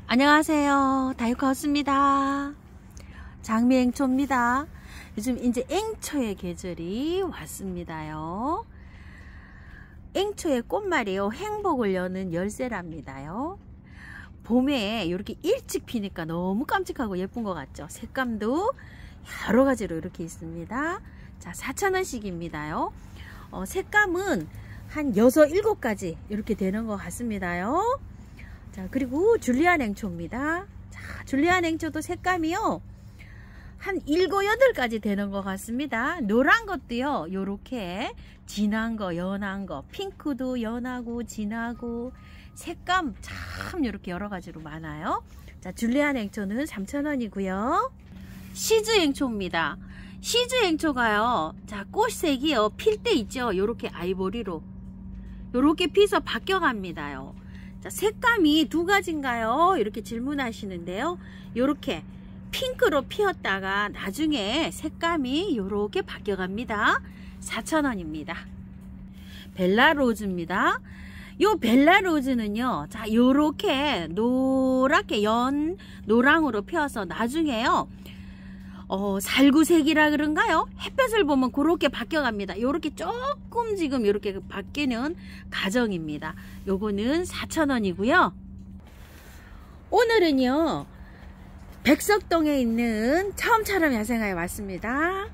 안녕하세요. 다육하우스입니다. 장미앵초입니다. 요즘 이제 앵초의 계절이 왔습니다요. 앵초의 꽃말이요, 행복을 여는 열쇠랍니다요. 봄에 이렇게 일찍 피니까 너무 깜찍하고 예쁜 것 같죠? 색감도 여러 가지로 이렇게 있습니다. 자, 4,000원씩입니다요. 색감은 한 6, 7가지 이렇게 되는 것 같습니다요. 자, 그리고 줄리안 앵초입니다. 자, 줄리안 앵초도 색감이요, 한 7, 8가지 되는 것 같습니다. 노란 것도요, 요렇게 진한 거, 연한 거, 핑크도 연하고 진하고 색감 참 이렇게 여러 가지로 많아요. 자, 줄리안 앵초는 3,000원이고요. 시즈 앵초입니다. 시즈 앵초가요, 자, 꽃색이요, 필 때 있죠, 요렇게 아이보리로 요렇게 피서 바뀌어 갑니다요. 자, 색감이 2가지인가요? 이렇게 질문하시는데요. 요렇게 핑크로 피었다가 나중에 색감이 요렇게 바뀌어 갑니다. 4,000원입니다. 벨라로즈입니다. 요 벨라로즈는요, 자, 요렇게 노랗게 노랑으로 피어서 나중에요, 살구색이라 그런가요? 햇볕을 보면 그렇게 바뀌어 갑니다. 요렇게 조금 지금 이렇게 바뀌는 과정입니다. 요거는 4,000원이고요. 오늘은요, 백석동에 있는 처음처럼 야생화에 왔습니다.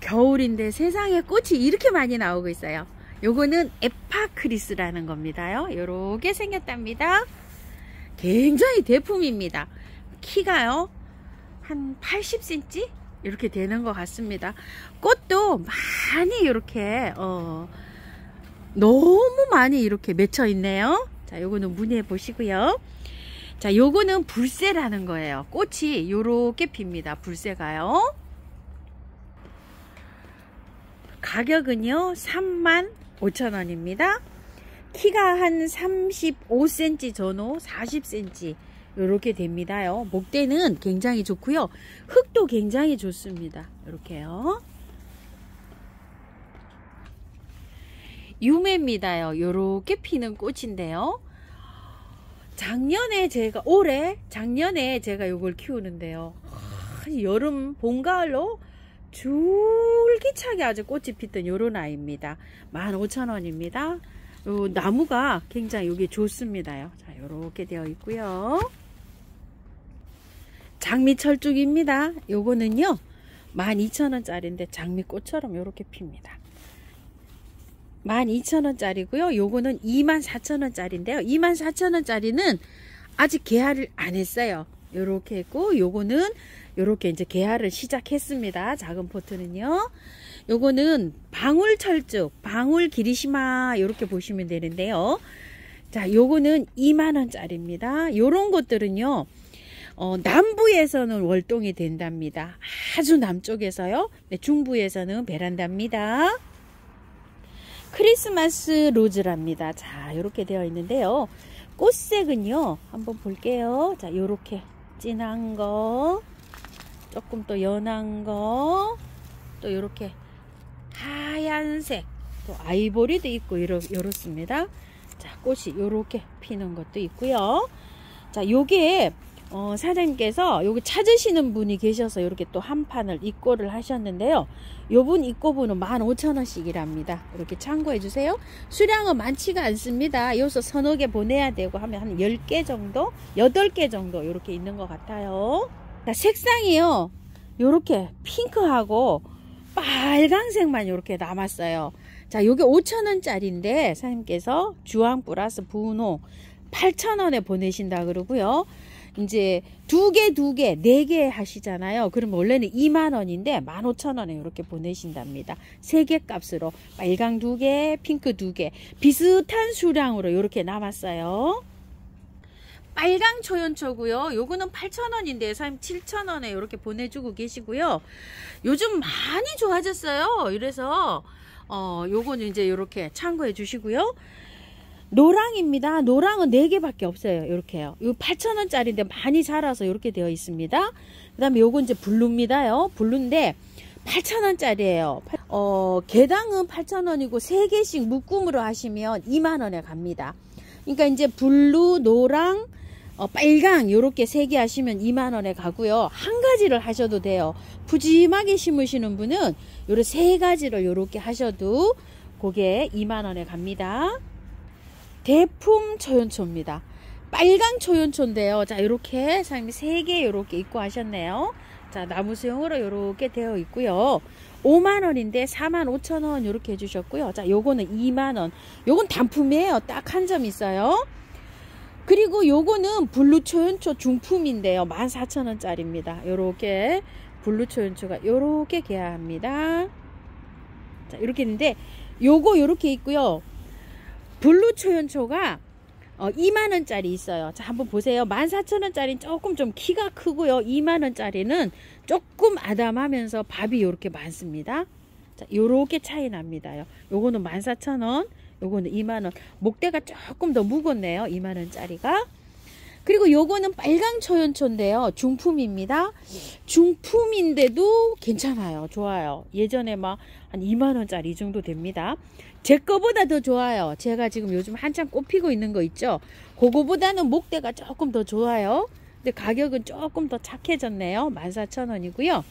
겨울인데 세상에 꽃이 이렇게 많이 나오고 있어요. 요거는 에파크리스라는 겁니다요. 요렇게 생겼답니다. 굉장히 대품입니다. 키가요, 한 80cm 이렇게 되는 것 같습니다. 꽃도 많이 이렇게 너무 많이 이렇게 맺혀 있네요. 자, 요거는 문의해 보시고요. 자, 요거는 불새라는 거예요. 꽃이 요렇게 핍니다. 불새가요. 가격은요 35,000원입니다. 키가 한 35cm 전후 40cm 이렇게 됩니다요. 목대는 굉장히 좋고요, 흙도 굉장히 좋습니다. 이렇게요. 유매입니다요. 요렇게 피는 꽃인데요, 작년에 제가 요걸 키우는데요, 여름 봄 가을로 줄기차게 아주 꽃이 피던 요런 아이입니다. 15,000원입니다. 요 나무가 굉장히 여기 좋습니다요. 자, 요렇게 되어 있고요. 장미철쭉입니다. 요거는요 12,000원짜리인데 장미꽃처럼 요렇게 핍니다. 12,000원짜리고요. 요거는 24,000원짜리인데요 24,000원짜리는 아직 개화를 안 했어요. 요렇게 했고, 요거는 요렇게 이제 개화를 시작했습니다. 작은 포트는요. 요거는 방울철쭉, 방울기리시마 요렇게 보시면 되는데요. 자, 요거는 20,000원짜리입니다. 요런 것들은요, 남부에서는 월동이 된답니다. 아주 남쪽에서요. 네, 중부에서는 베란다입니다. 크리스마스 로즈랍니다. 자, 이렇게 되어 있는데요. 꽃색은요, 한번 볼게요. 자, 요렇게 진한 거, 조금 또 연한 거, 또 요렇게 하얀색, 또 아이보리도 있고 요렇습니다. 자, 꽃이 요렇게 피는 것도 있고요. 자, 요게 사장님께서 요거 찾으시는 분이 계셔서 이렇게 또 한 판을 입고를 하셨는데요. 요분 입고분은 15,000원씩이랍니다. 이렇게 참고해 주세요. 수량은 많지가 않습니다. 여기서 서너 개 보내야 되고 하면 한 10개 정도, 8개 정도 이렇게 있는 것 같아요. 자, 색상이요, 요렇게 핑크하고 빨강색만 이렇게 남았어요. 자, 요게 5,000원짜리인데 사장님께서 주황 플러스 분홍 8,000원에 보내신다 그러고요. 이제 2개, 4개 하시잖아요. 그러면 원래는 20,000원인데 15,000원에 이렇게 보내신답니다. 3개 값으로 빨강 2개, 핑크 2개 비슷한 수량으로 이렇게 남았어요. 빨강 초연초고요. 요거는 8,000원인데 사장님 7,000원에 이렇게 보내주고 계시고요. 요즘 많이 좋아졌어요. 이래서 요거는 이제 이렇게 참고해 주시고요. 노랑입니다. 노랑은 4개밖에 없어요. 이렇게요. 요 8,000원짜리인데 많이 자라서 이렇게 되어 있습니다. 그 다음에 요건 이제 블루입니다요. 블루인데 8,000원짜리예요. 개당은 8,000원이고 3개씩 묶음으로 하시면 20,000원에 갑니다. 그러니까 이제 블루, 노랑, 빨강 요렇게 3개 하시면 2만원에 가고요. 한 가지를 하셔도 돼요. 푸짐하게 심으시는 분은 요렇게 3가지를 요렇게 하셔도 그게 2만원에 갑니다. 대품 초연초입니다. 빨강 초연초인데요. 자, 요렇게 사장님이 3개 요렇게 입고 하셨네요. 자, 나무 수영으로 요렇게 되어 있고요. 5만원인데 45,000원 요렇게 해주셨고요. 자, 요거는 2만원. 요건 단품이에요. 딱 한 점 있어요. 그리고 요거는 블루 초연초 중품인데요. 14,000원짜리입니다. 요렇게 블루 초연초가 요렇게 개화합니다. 자, 이렇게 있는데 요거 요렇게 있고요. 블루 초연초가 2만원짜리 있어요. 자, 한번 보세요. 14,000원짜리는 조금 좀 키가 크고요. 2만원짜리는 조금 아담하면서 밥이 요렇게 많습니다. 자, 요렇게 차이 납니다. 요거는 14,000원, 요거는 2만원. 목대가 조금 더 무겁네요. 2만원짜리가. 그리고 요거는 빨강 초연초인데요. 중품입니다. 중품인데도 괜찮아요. 좋아요. 예전에 막 한 2만원짜리 이 정도 됩니다. 제 거보다 더 좋아요. 제가 지금 요즘 한참 꼽히고 있는 거 있죠. 그거보다는 목대가 조금 더 좋아요. 근데 가격은 조금 더 착해졌네요. 14,000원이고요.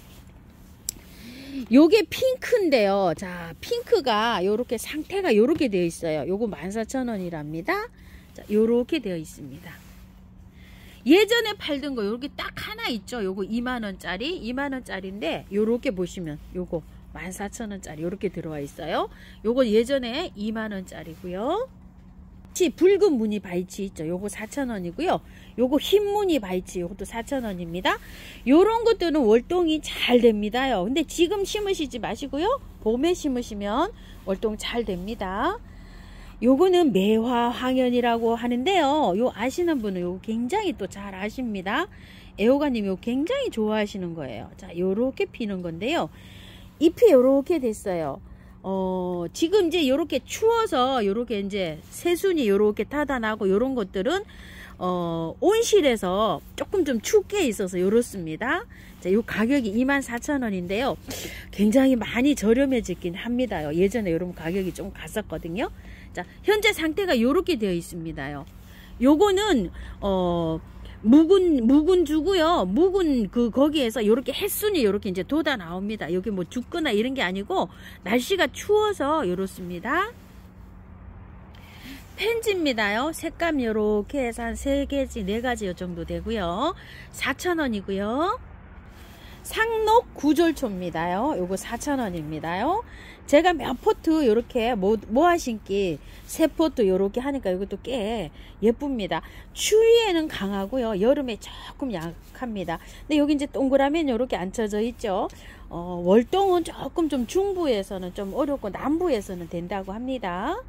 요게 핑크인데요. 자, 핑크가 요렇게 상태가 요렇게 되어 있어요. 요거 14,000원이랍니다. 자, 요렇게 되어 있습니다. 예전에 팔던 거 요렇게 딱 하나 있죠. 요거 2만원짜리 2만원짜리인데 요렇게 보시면 요거 14,000원짜리 요렇게 들어와 있어요. 요거 예전에 2만원짜리고요. 붉은 무늬 바이치 있죠. 요거 4,000원이고요. 요거 흰 무늬 바이치 요것도 4,000원입니다. 요런 것들은 월동이 잘 됩니다요. 근데 지금 심으시지 마시고요. 봄에 심으시면 월동 잘 됩니다. 요거는 매화 황현이라고 하는데요. 요 아시는 분은 요거 굉장히 또 잘 아십니다. 애호가님 요 굉장히 좋아하시는 거예요. 자, 요렇게 피는 건데요. 잎이 요렇게 됐어요. 지금 이제 요렇게 추워서 요렇게 이제 새순이 요렇게 타다나고 요런 것들은 온실에서 조금 좀 춥게 있어서 요렇습니다. 자, 요 가격이 24,000원인데요. 굉장히 많이 저렴해지긴 합니다. 예전에 요런 가격이 좀 갔었거든요. 자, 현재 상태가 요렇게 되어 있습니다요. 요거는 묵은 주고요. 묵은 거기에서 요렇게 햇순이 요렇게 이제 돋아 나옵니다. 여기 뭐 죽거나 이런 게 아니고 날씨가 추워서 요렇습니다. 펜지입니다요. 색감 요렇게 해서 한 3개지 4가지 요 정도 되고요. 4,000원이고요. 상록 구절초입니다요. 요거 4,000원입니다요. 제가 몇 포트 요렇게 모아 심기 3포트 요렇게 하니까 이것도 꽤 예쁩니다. 추위에는 강하고요. 여름에 조금 약합니다. 근데 여기 이제 동그라미는 요렇게 앉혀져 있죠. 월동은 조금 좀 중부에서는 좀 어렵고 남부에서는 된다고 합니다.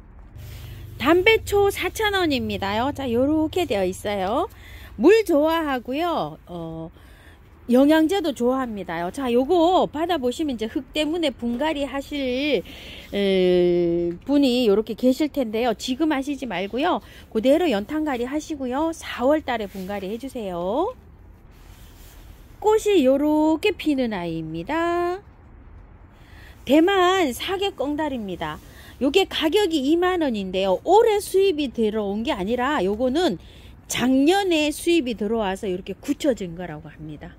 담배초 4,000원입니다요. 자, 요렇게 되어 있어요. 물 좋아하고요. 영양제도 좋아합니다요. 자, 요거 받아보시면 이제 흙 때문에 분갈이 하실 분이 요렇게 계실 텐데요. 지금 하시지 말고요. 그대로 연탄갈이 하시고요. 4월 달에 분갈이 해주세요. 꽃이 요렇게 피는 아이입니다. 대만 사계꽁달입니다. 요게 가격이 2만원인데요. 올해 수입이 들어온 게 아니라 요거는 작년에 수입이 들어와서 이렇게 굳혀진 거라고 합니다.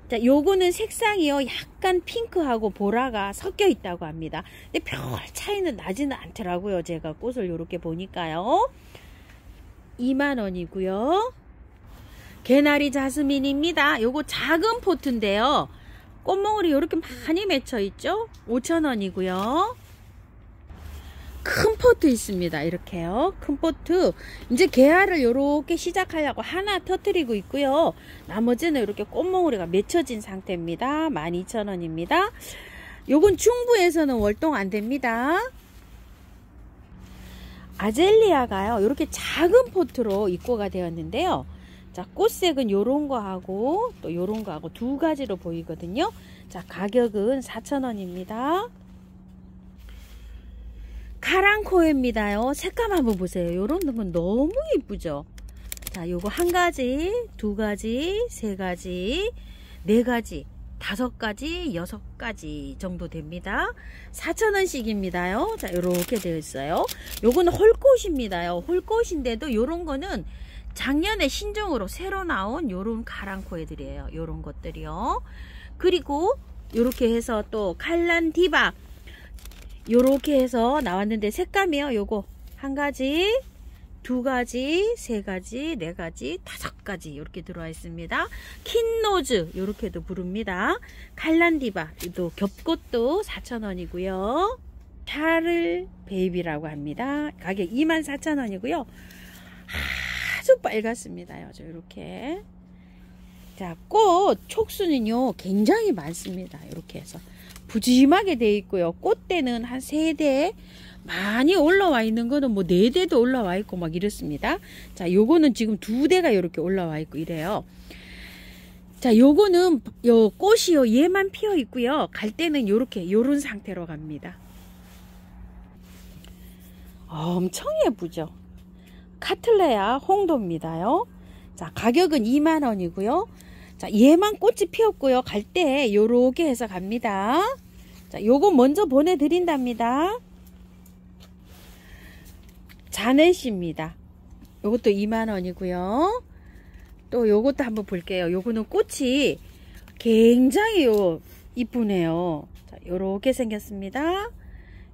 자, 요거는 색상이요. 약간 핑크하고 보라가 섞여 있다고 합니다. 근데 별 차이는 나지는 않더라고요. 제가 꽃을 요렇게 보니까요. 2만원이고요. 개나리 자스민입니다. 요거 작은 포트인데요. 꽃몽울이 요렇게 많이 맺혀 있죠. 5,000원이고요. 큰 포트 있습니다. 이렇게요. 큰 포트. 이제 개화를 요렇게 시작하려고 하나 터뜨리고 있고요. 나머지는 이렇게 꽃몽우리가 맺혀진 상태입니다. 12,000원입니다. 요건 중부에서는 월동 안 됩니다. 아젤리아가요. 이렇게 작은 포트로 입고가 되었는데요. 자, 꽃색은 요런 거 하고 또 요런 거 하고 2가지로 보이거든요. 자, 가격은 4,000원입니다. 카랑코에입니다요. 색감 한번 보세요. 요런 건 너무 이쁘죠. 자, 요거 1가지, 2가지, 3가지, 4가지, 5가지, 6가지 정도 됩니다. 4,000원씩입니다요. 자, 요렇게 되어 있어요. 요거는 홀꽃입니다요. 홀꽃인데도 요런 거는 작년에 신종으로 새로 나온 요런 가랑코 애들이에요. 요런 것들이요. 그리고 요렇게 해서 또 칼란디바 요렇게 해서 나왔는데 색감이요. 요거 한 가지, 두 가지, 세 가지, 네 가지, 다섯 가지 이렇게 들어와 있습니다. 킨노즈 요렇게도 부릅니다. 칼란디바 또 겹꽃도 4,000원이고요. 샤를 베이비라고 합니다. 가격 24,000원이고요. 아주 빨갛습니다. 이렇게. 자, 꽃 촉수는요 굉장히 많습니다. 이렇게 해서 부짐하게 되어 있고요. 꽃대는 한 3대, 많이 올라와 있는 거는 뭐 4대도 올라와 있고 막 이렇습니다. 자, 요거는 지금 2대가 이렇게 올라와 있고 이래요. 자, 요거는 요 꽃이요 얘만 피어 있고요. 갈 때는 요렇게 요런 상태로 갑니다. 엄청 예쁘죠. 카틀레아 홍도입니다요. 자, 가격은 2만원이고요. 자, 얘만 꽃이 피었고요. 갈 때 요렇게 해서 갑니다. 자, 요거 먼저 보내드린답니다. 자넷입니다. 요것도 2만원이고요. 또 요것도 한번 볼게요. 요거는 꽃이 굉장히 이쁘네요. 자, 요렇게 생겼습니다.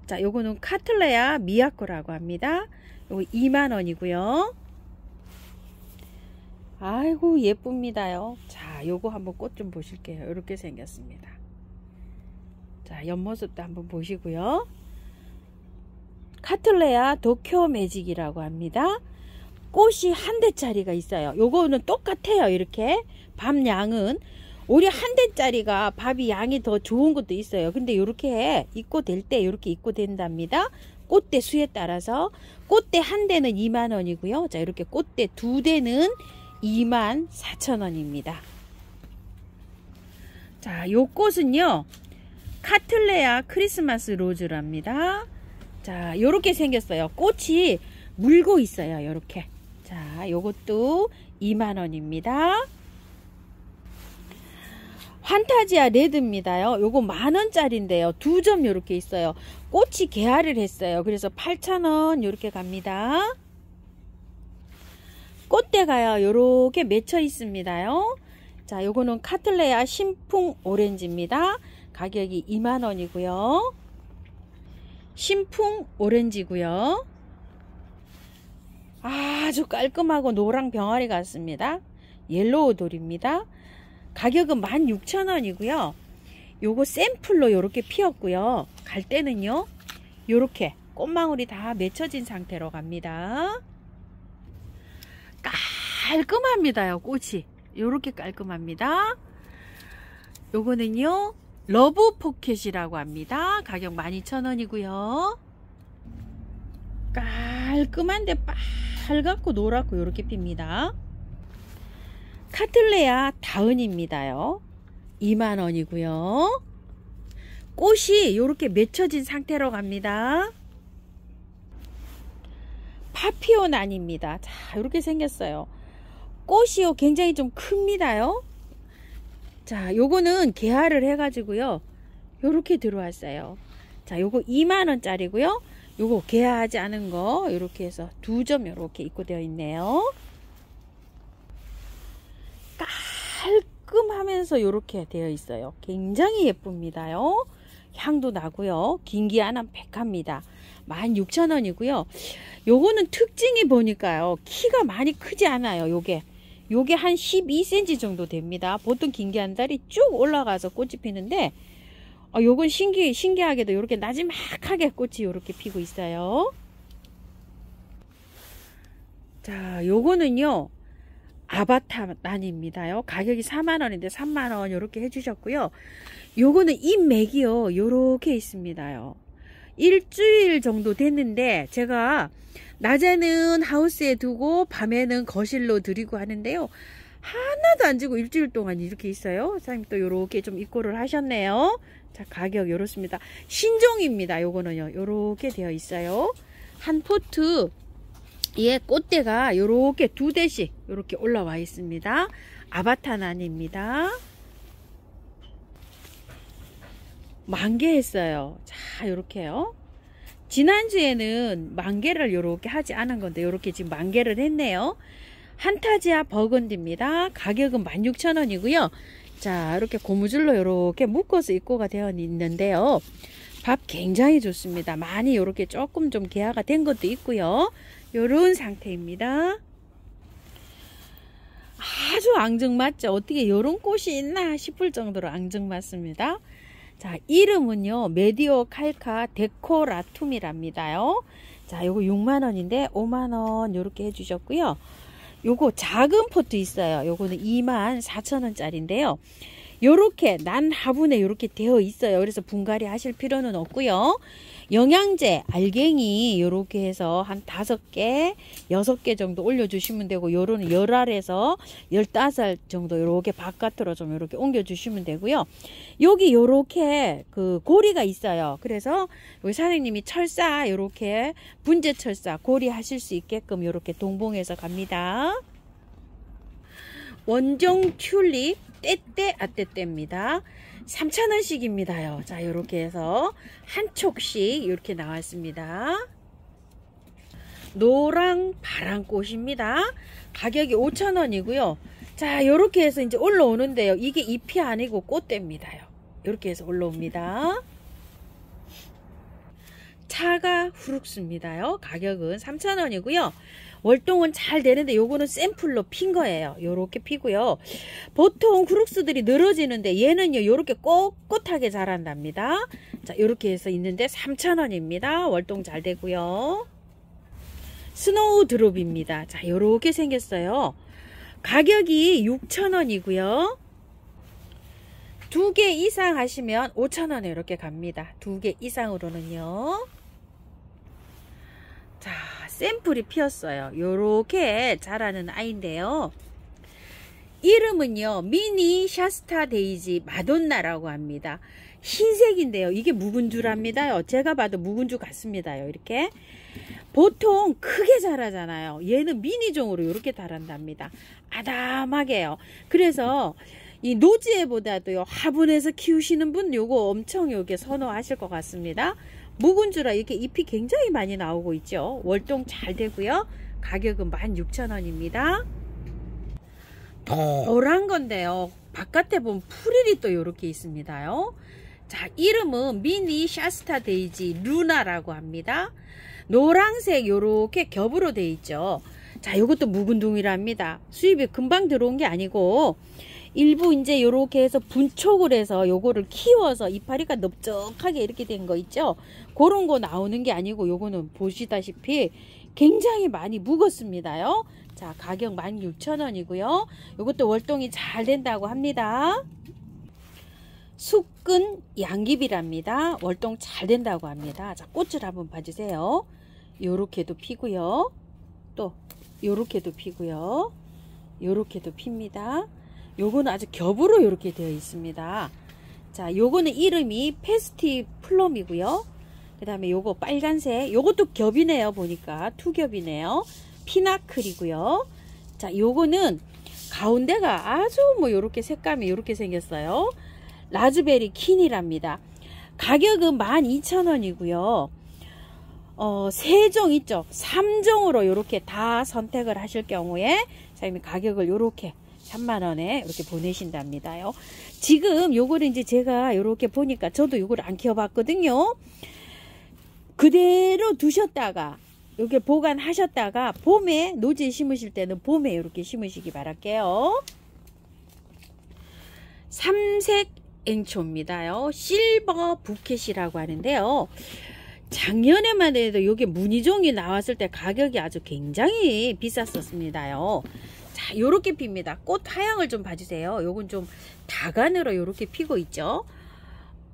자, 요거는 카틀레아 미야코라고 합니다. 요거 2만원이고요. 아이고 예쁩니다요. 자, 요거 한번 꽃 좀 보실게요. 이렇게 생겼습니다. 자, 옆모습도 한번 보시고요. 카틀레아 도쿄 매직이라고 합니다. 꽃이 한 대짜리가 있어요. 요거는 똑같아요. 이렇게 밤 양은 오히려 한 대짜리가 밥이 양이 더 좋은 것도 있어요. 근데 이렇게 입고될 때 이렇게 입고된답니다. 꽃대 수에 따라서 꽃대 한 대는 2만원이고요. 자, 이렇게 꽃대 2대는 24,000원입니다. 자, 요 꽃은요 카틀레아 크리스마스 로즈랍니다. 자, 요렇게 생겼어요. 꽃이 물고 있어요. 요렇게. 자, 요것도 2만원입니다. 환타지아 레드입니다요. 요거 만원짜리인데요. 2점 요렇게 있어요. 꽃이 개화를 했어요. 그래서 8,000원 요렇게 갑니다. 꽃대가요 요렇게 맺혀 있습니다요. 자, 요거는 카틀레아 신풍 오렌지입니다. 가격이 2만원이고요. 신풍 오렌지고요. 아주 깔끔하고 노랑 병아리 같습니다. 옐로우 돌입니다. 가격은 16,000원이고요. 요거 샘플로 요렇게 피었고요. 갈 때는요 요렇게 꽃망울이 다 맺혀진 상태로 갑니다. 깔끔합니다요. 꽃이 요렇게 깔끔합니다. 요거는요 러브 포켓이라고 합니다. 가격 12,000원이고요. 깔끔한데 빨갛고 노랗고 요렇게 핍니다. 카틀레아 다은입니다요. 2만원이고요. 꽃이 요렇게 맺혀진 상태로 갑니다. 파피오난입니다. 자, 요렇게 생겼어요. 꽃이요 굉장히 좀 큽니다요. 자, 요거는 개화를 해가지고요 요렇게 들어왔어요. 자, 요거 2만원짜리고요. 요거 개화하지 않은 거 요렇게 해서 2점 요렇게 입고되어 있네요. 깔끔하면서 요렇게 되어 있어요. 굉장히 예쁩니다요. 향도 나고요. 긴기아남 백합니다. 16,000원이고요. 요거는 특징이 보니까요 키가 많이 크지 않아요. 요게 한 12cm 정도 됩니다. 보통 긴기한달이 쭉 올라가서 꽃이 피는데 요건 신기하게도 이렇게 나지막하게 꽃이 이렇게 피고 있어요. 자, 요거는요 아바타난입니다요. 가격이 4만원인데 3만원 이렇게 해주셨고요. 요거는 잎맥이요 요렇게 있습니다요. 일주일 정도 됐는데 제가 낮에는 하우스에 두고 밤에는 거실로 드리고 하는데요. 하나도 안 지고 일주일 동안 이렇게 있어요. 사장님 또 요렇게 좀 입고를 하셨네요. 자, 가격 요렇습니다. 신종입니다. 요거는요 요렇게 되어 있어요. 한 포트 예, 꽃대가 요렇게 2대씩 요렇게 올라와 있습니다. 아바타난입니다. 만개했어요. 자, 요렇게요. 지난주에는 만개를 요렇게 하지 않은 건데 요렇게 지금 만개를 했네요. 한타지아 버건디입니다. 가격은 16,000원이고요. 자, 이렇게 고무줄로 이렇게 묶어서 입고가 되어 있는데요. 밥 굉장히 좋습니다. 많이 이렇게 조금 좀 개화가 된 것도 있고요. 요런 상태입니다. 아주 앙증맞죠. 어떻게 이런 꽃이 있나 싶을 정도로 앙증맞습니다. 자, 이름은요 메디오 칼카 데코라툼이랍니다요. 자, 요거 6만원인데 5만원 요렇게 해주셨고요. 요거 작은 포트 있어요. 요거는 24,000원짜리인데요. 요렇게 난 화분에 요렇게 되어 있어요. 그래서 분갈이 하실 필요는 없고요. 영양제 알갱이 요렇게 해서 한 5개 6개 정도 올려주시면 되고, 요런 10알에서 15알 정도 요렇게 바깥으로 좀 요렇게 옮겨 주시면 되고요. 여기 요렇게 그 고리가 있어요. 그래서 우리 사장님이 철사 요렇게 분재 철사 고리 하실 수 있게끔 요렇게 동봉해서 갑니다. 원종 튤립 떼떼 아떼떼입니다. 3,000원씩입니다요. 자, 요렇게 해서 한 촉씩 이렇게 나왔습니다. 노랑 바람꽃입니다. 가격이 5,000원이고요. 자, 요렇게 해서 이제 올라오는데요. 이게 잎이 아니고 꽃대입니다요. 요렇게 해서 올라옵니다. 차가 후룩스입니다요. 가격은 3,000원이고요. 월동은 잘 되는데 요거는 샘플로 핀 거예요. 요렇게 피고요. 보통 후룩스들이 늘어지는데 얘는요 요렇게 꼿꼿하게 자란답니다. 자, 요렇게 해서 있는데 3,000원입니다. 월동 잘 되고요. 스노우 드롭입니다. 자, 요렇게 생겼어요. 가격이 6,000원이고요. 2개 이상 하시면 5,000원에 이렇게 갑니다. 2개 이상으로는요. 자, 샘플이 피었어요. 요렇게 자라는 아이인데요. 이름은요 미니 샤스타 데이지 마돈나라고 합니다. 흰색인데요. 이게 묵은주랍니다요. 제가 봐도 묵은주 같습니다요. 이렇게 보통 크게 자라잖아요. 얘는 미니종으로 이렇게 자란답니다. 아담하게요. 그래서 이 노지에보다도요 화분에서 키우시는 분 요거 엄청 요게 선호하실 것 같습니다. 묵은주라 이렇게 잎이 굉장히 많이 나오고 있죠. 월동 잘 되고요. 가격은 16,000원입니다. 노란 건데요. 바깥에 보면 풀일이 또 이렇게 있습니다요. 자, 이름은 미니 샤스타 데이지 루나라고 합니다. 노란색 요렇게 겹으로 돼 있죠. 자, 요것도 묵은둥이랍니다. 수입이 금방 들어온 게 아니고 일부 이제 요렇게 해서 분촉을 해서 요거를 키워서 이파리가 넓적하게 이렇게 된 거 있죠. 그런 거 나오는 게 아니고 요거는 보시다시피 굉장히 많이 묵었습니다요. 자, 가격 16,000원이고요. 요것도 월동이 잘 된다고 합니다. 숙근 양귀비랍니다. 월동 잘 된다고 합니다. 자, 꽃을 한번 봐주세요. 요렇게도 피고요. 또 요렇게도 피고요. 요렇게도 핍니다. 요거는 아주 겹으로 이렇게 되어 있습니다. 자, 요거는 이름이 페스티 플럼이고요. 그 다음에 요거 빨간색, 요것도 겹이네요. 보니까 투겹이네요. 피나클이고요. 자, 요거는 가운데가 아주 뭐 요렇게 색감이 요렇게 생겼어요. 라즈베리 킨이랍니다. 가격은 12,000원이고요. 3종 있죠. 3종으로 요렇게 다 선택을 하실 경우에 사장님이 가격을 요렇게 3만원에 이렇게 보내신답니다요. 지금 요거를 이제 제가 요렇게 보니까 저도 요걸 안 키워봤거든요. 그대로 두셨다가 요게 보관하셨다가 봄에 노지에 심으실 때는 봄에 이렇게 심으시기 바랄게요. 삼색 앵초입니다요. 실버 부켓이라고 하는데요. 작년에만 해도 요게 무늬종이 나왔을 때 가격이 아주 굉장히 비쌌었습니다요. 자, 요렇게 핍니다. 꽃 하향을 좀 봐주세요. 요건 좀 다간으로 요렇게 피고 있죠.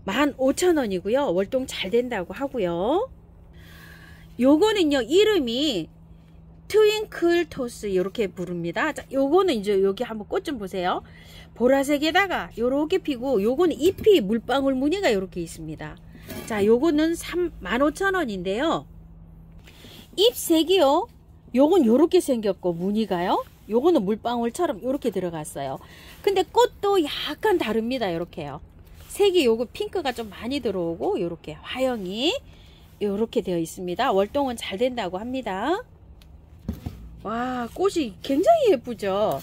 15,000원이고요. 월동 잘 된다고 하고요. 요거는요, 이름이 트윙클 토스 이렇게 부릅니다. 자, 요거는 이제 여기 한번 꽃 좀 보세요. 보라색에다가 요렇게 피고, 요거는 잎이 물방울 무늬가 요렇게 있습니다. 자, 요거는 15,000원인데요. 잎색이요. 요건 요렇게 생겼고 무늬가요. 요거는 물방울처럼 요렇게 들어갔어요. 근데 꽃도 약간 다릅니다. 요렇게요. 색이 요거 핑크가 좀 많이 들어오고 요렇게 화형이 요렇게 되어 있습니다. 월동은 잘 된다고 합니다. 와, 꽃이 굉장히 예쁘죠.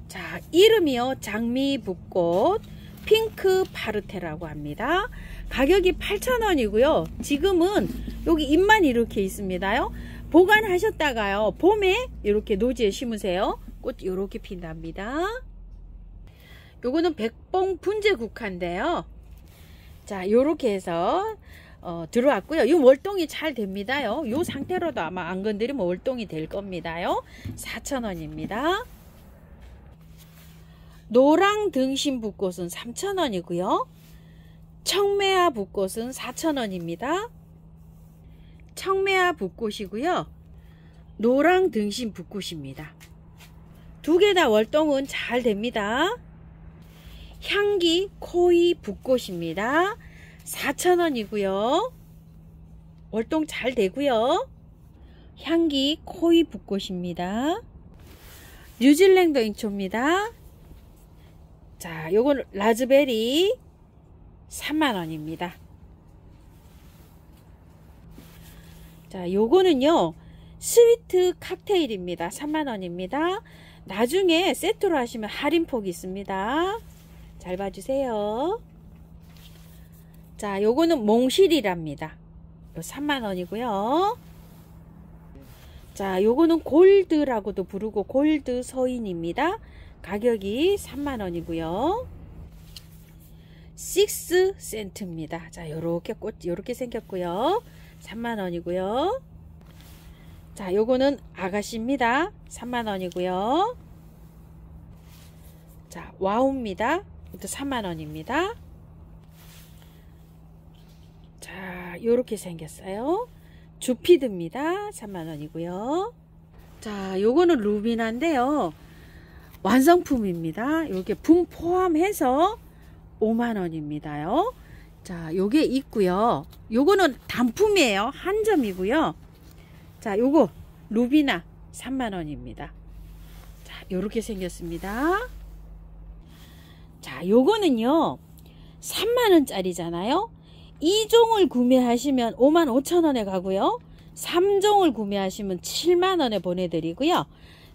자, 이름이요 장미붓꽃 핑크 파르테라고 합니다. 가격이 8,000원이고요. 지금은 여기 잎만 이렇게 있습니다요. 보관하셨다가요 봄에 이렇게 노지에 심으세요. 꽃 이렇게 핀답니다. 요거는 백봉 분재 국화인데요. 자, 요렇게 해서 들어왔고요. 이 월동이 잘 됩니다요. 요 상태로도 아마 안 건드리면 월동이 될 겁니다요. 4,000원입니다. 노랑 등심 붓꽃은 3,000원이고요. 청매화 붓꽃은 4,000원입니다. 청매화 붓꽃이고요. 노랑 등심 붓꽃입니다. 두 개 다 월동은 잘 됩니다. 향기 코이 붓꽃입니다. 4,000원이고요. 월동 잘 되고요. 향기 코이 붓꽃입니다. 뉴질랜드 인초입니다. 자, 요건 라즈베리 3만원입니다. 자, 요거는요 스위트 칵테일입니다. 3만원입니다. 나중에 세트로 하시면 할인폭이 있습니다. 잘 봐주세요. 자, 요거는 몽실이랍니다. 요 3만원이고요. 자, 요거는 골드라고도 부르고 골드 서인입니다. 가격이 3만원이고요. 6센트입니다. 자, 요렇게 꽃 요렇게 생겼고요. 3만원이고요. 자, 요거는 아가씨입니다. 3만원이고요. 자, 와우입니다. 이것도 3만원입니다. 자, 요렇게 생겼어요. 주피드입니다. 3만원이고요. 자, 요거는 루비나인데요. 완성품입니다. 요게 분 포함해서 5만원입니다요. 자, 요게 있고요. 요거는 단품이에요. 한 점이고요. 자, 요거 루비나 3만원입니다. 자, 요렇게 생겼습니다. 자, 요거는요 3만원짜리잖아요. 2종을 구매하시면 55,000원에 가고요. 3종을 구매하시면 7만원에 보내드리고요.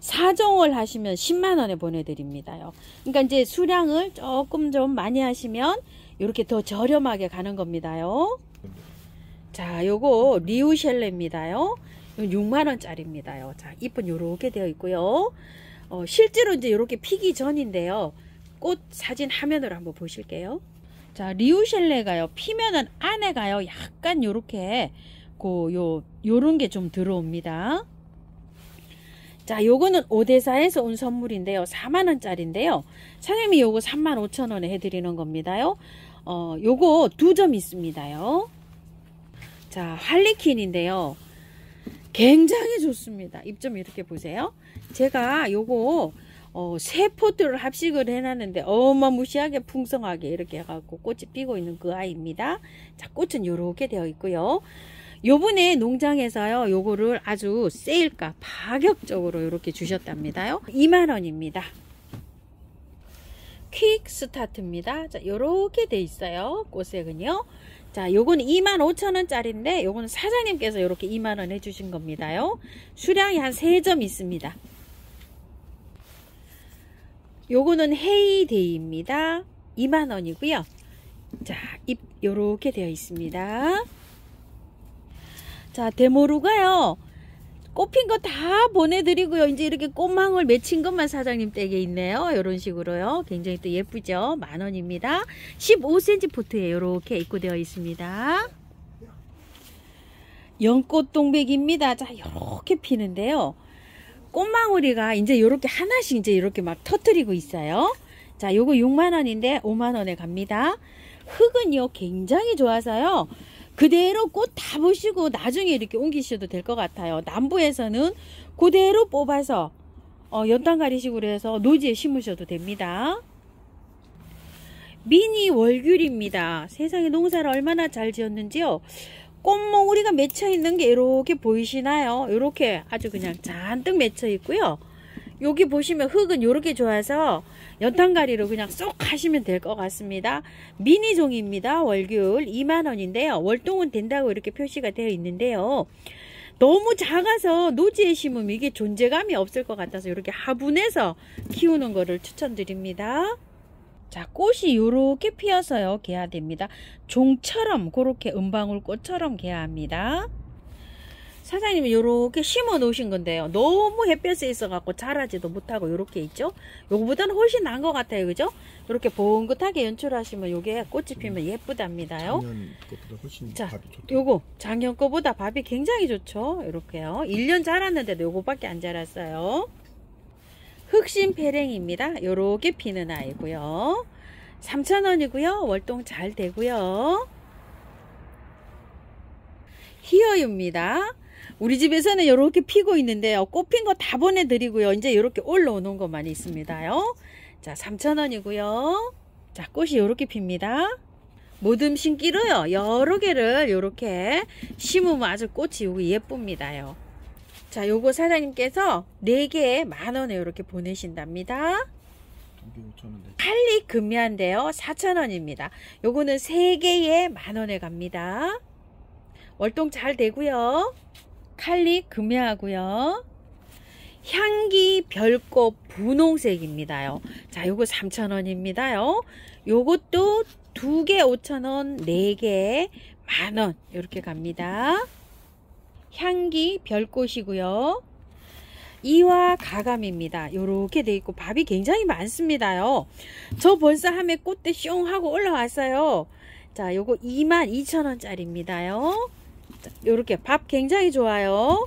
4종을 하시면 10만원에 보내드립니다요. 그러니까 이제 수량을 조금 좀 많이 하시면 이렇게 더 저렴하게 가는 겁니다요. 자, 요거 리우셸레입니다요. 6만원짜리입니다요. 자, 잎은 요렇게 되어 있고요. 실제로 이제 요렇게 피기 전인데요. 꽃 사진 화면으로 한번 보실게요. 자, 리우셸레가요 피면은 안에가요 약간 요렇게 요런 게 좀 들어옵니다. 자, 요거는 오데사에서 온 선물인데요. 4만원짜리인데요. 사장님이 요거 35,000원에 해드리는 겁니다요. 요거 2점 있습니다요. 자, 할리퀸인데요. 굉장히 좋습니다. 잎 좀 이렇게 보세요. 제가 요거 세 포트를 합식을 해놨는데 어마무시하게 풍성하게 이렇게 해갖고 꽃이 피고 있는 그 아이입니다. 자, 꽃은 요렇게 되어 있고요. 요번에 농장에서요 요거를 아주 세일가 파격적으로 이렇게 주셨답니다요. 2만원입니다. 퀵 스타트입니다. 자, 요렇게 돼 있어요. 꽃색은요. 자, 요거는 25,000원짜리인데 요거는 사장님께서 이렇게 2만원 해주신 겁니다요. 수량이 한 3점 있습니다. 요거는 헤이데이입니다. 2만원이고요. 자, 잎 요렇게 되어 있습니다. 자, 데모루가요 꽃핀 거 다 보내드리고요. 이제 이렇게 꽃망울 맺힌 것만 사장님 댁에 있네요. 이런 식으로요. 굉장히 또 예쁘죠. 만원입니다. 15cm 포트에 이렇게 입고되어 있습니다. 연꽃동백입니다. 자, 이렇게 피는데요. 꽃망울이가 이제 이렇게 하나씩 이제 이렇게 막 터뜨리고 있어요. 자, 요거 6만원인데 5만원에 갑니다. 흙은요 굉장히 좋아서요. 그대로 꽃 다 보시고 나중에 이렇게 옮기셔도 될 것 같아요. 남부에서는 그대로 뽑아서 연탄가리식으로 해서 노지에 심으셔도 됩니다. 미니 월귤입니다. 세상에 농사를 얼마나 잘 지었는지요. 꽃몽우리가 맺혀 있는 게 이렇게 보이시나요? 이렇게 아주 그냥 잔뜩 맺혀 있고요. 여기 보시면 흙은 이렇게 좋아서 연탄가리로 그냥 쏙 하시면 될 것 같습니다. 미니종입니다. 월귤 2만원인데요. 월동은 된다고 이렇게 표시가 되어 있는데요. 너무 작아서 노지에 심으면 이게 존재감이 없을 것 같아서 이렇게 화분에서 키우는 거를 추천드립니다. 자, 꽃이 요렇게 피어서요 개야 됩니다. 종처럼 그렇게 은방울꽃처럼 개야 합니다. 사장님이 요렇게 심어 놓으신 건데요, 너무 햇볕에 있어 갖고 자라지도 못하고 요렇게 있죠. 요거보다는 훨씬 나은 것 같아요, 그죠? 요렇게 봉긋하게 연출하시면 요게 꽃이 피면 예쁘답니다요. 작년 것보다 훨씬 자, 밥이 좋다. 요거 작년 거보다 밥이 굉장히 좋죠. 요렇게요. 1년 자랐는데도 요거밖에 안 자랐어요. 흑심 페랭입니다. 요렇게 피는 아이고요. 3,000원이고요. 월동 잘 되고요. 희어유입니다. 우리 집에서는 이렇게 피고 있는데요, 꽃핀 거 다 보내드리고요. 이제 이렇게 올라오는 것만 있습니다요. 자, 3,000원이고요. 자, 꽃이 이렇게 핍니다. 모듬 심기로요, 여러 개를 이렇게 심으면 아주 꽃이 여기 예쁩니다요. 자, 요거 사장님께서 4개에 만원에 이렇게 보내신답니다. 5,000원. 칼리 금미한데요, 4,000원입니다. 요거는 3개에 만원에 갑니다. 월동 잘 되고요. 칼리 금야하고요. 향기 별꽃 분홍색입니다요. 자, 요거 3,000원입니다요. 요것도 2개 5,000원, 4개 만원 이렇게 갑니다. 향기 별꽃이고요. 이와 가감입니다. 요렇게 돼 있고 밥이 굉장히 많습니다요. 저 벌써 함에 꽃대 숑 하고 올라왔어요. 자, 요거 22,000원짜리입니다요. 요렇게 밥 굉장히 좋아요.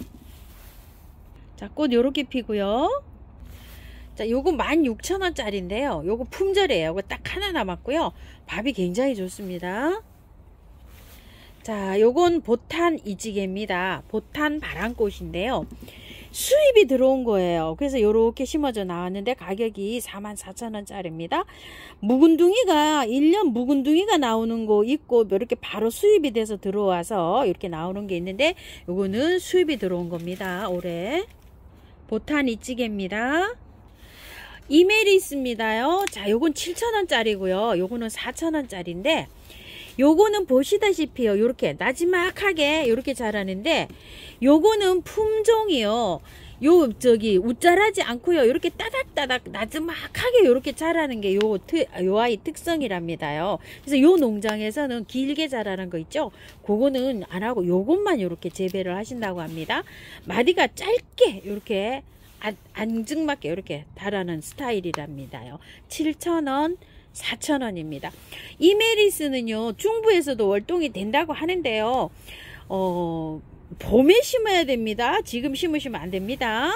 자, 꽃 요렇게 피고요. 자, 요거 16,000원짜리인데요. 요거 품절이에요. 요거 딱 하나 남았고요. 밥이 굉장히 좋습니다. 자, 요건 보탄 이지개입니다. 보탄 바람꽃인데요. 수입이 들어온 거예요. 그래서 요렇게 심어져 나왔는데 가격이 44,000원짜리입니다. 묵은둥이가 1년 묵은둥이가 나오는 거 있고 이렇게 바로 수입이 돼서 들어와서 이렇게 나오는 게 있는데 요거는 수입이 들어온 겁니다. 올해 보탄 이찌개입니다. 이메리스입니다요. 자, 요건 7,000원짜리고요. 요거는 4,000원짜리인데 요거는 보시다시피요, 요렇게 나지막하게 요렇게 자라는데 요거는 품종이요, 웃자라지 않고요, 요렇게 따닥따닥 나지막하게 요렇게 자라는 게 요 아이 특성이랍니다요. 그래서 요 농장에서는 길게 자라는 거 있죠, 그거는 안 하고 요것만 요렇게 재배를 하신다고 합니다. 마디가 짧게 요렇게 앙증맞게 이렇게 달아는 스타일이랍니다요. 7,000원, 4,000원입니다. 이메리스는요, 중부에서도 월동이 된다고 하는데요, 봄에 심어야 됩니다. 지금 심으시면 안 됩니다.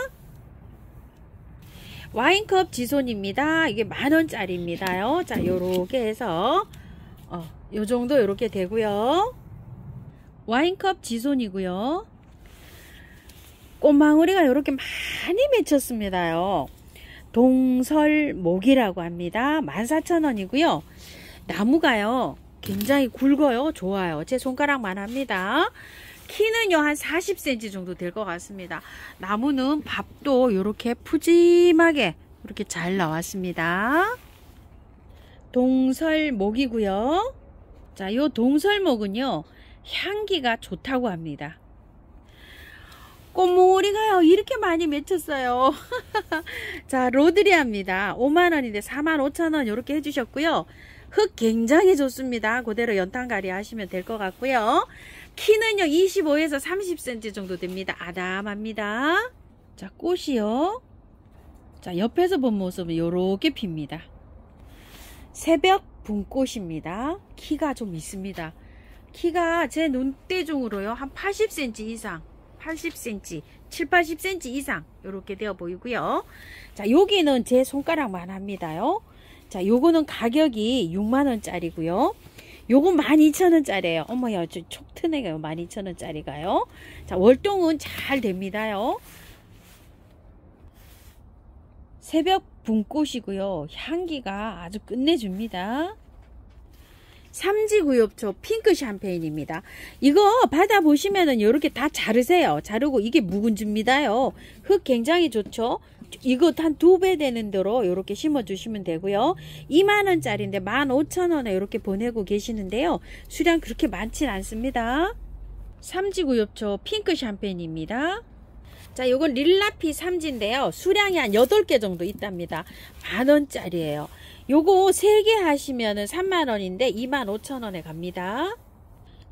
와인컵 지손입니다. 이게 만원짜리입니다요. 자, 요렇게 해서 요 정도 요렇게 되고요. 와인컵 지손이고요. 꽃망울이가 요렇게 많이 맺혔습니다요. 동설목이라고 합니다. 14,000원이고요. 나무가요, 굉장히 굵어요. 좋아요. 제 손가락만 합니다. 키는요, 한 40cm 정도 될 것 같습니다. 나무는 밥도 이렇게 푸짐하게 이렇게 잘 나왔습니다. 동설목이고요. 자, 요 동설목은요, 향기가 좋다고 합니다. 꽃몽오리가요, 이렇게 많이 맺혔어요. 자, 로드리아입니다. 5만원인데 45,000원 이렇게 해주셨고요. 흙 굉장히 좋습니다. 그대로 연탄가리 하시면 될 것 같고요. 키는요, 25에서 30cm 정도 됩니다. 아담합니다. 자, 꽃이요. 자, 옆에서 본 모습은 이렇게 핍니다. 새벽 분꽃입니다. 키가 좀 있습니다. 키가 제 눈대중으로요, 한 80cm 이상. 80cm, 7, 80cm 이상 이렇게 되어 보이고요. 자, 여기는 제 손가락만 합니다요. 자, 요거는 가격이 6만원짜리고요. 요거 12,000원짜리예요. 어머야, 저 촉트네요. 12,000원짜리가요. 자, 월동은 잘 됩니다요. 새벽 분꽃이고요. 향기가 아주 끝내줍니다. 삼지구엽초 핑크 샴페인입니다. 이거 받아보시면은 이렇게 다 자르세요. 자르고 이게 묵은지입니다요. 흙 굉장히 좋죠. 이거 한 2배 되는 대로 이렇게 심어주시면 되고요. 2만원짜리인데 15,000원에 이렇게 보내고 계시는데요. 수량 그렇게 많진 않습니다. 삼지구엽초 핑크 샴페인입니다. 자, 요건 릴라피 삼지인데요. 수량이 한 8개 정도 있답니다. 만원짜리예요. 요거 3개 하시면은 3만원인데 25,000원에 갑니다.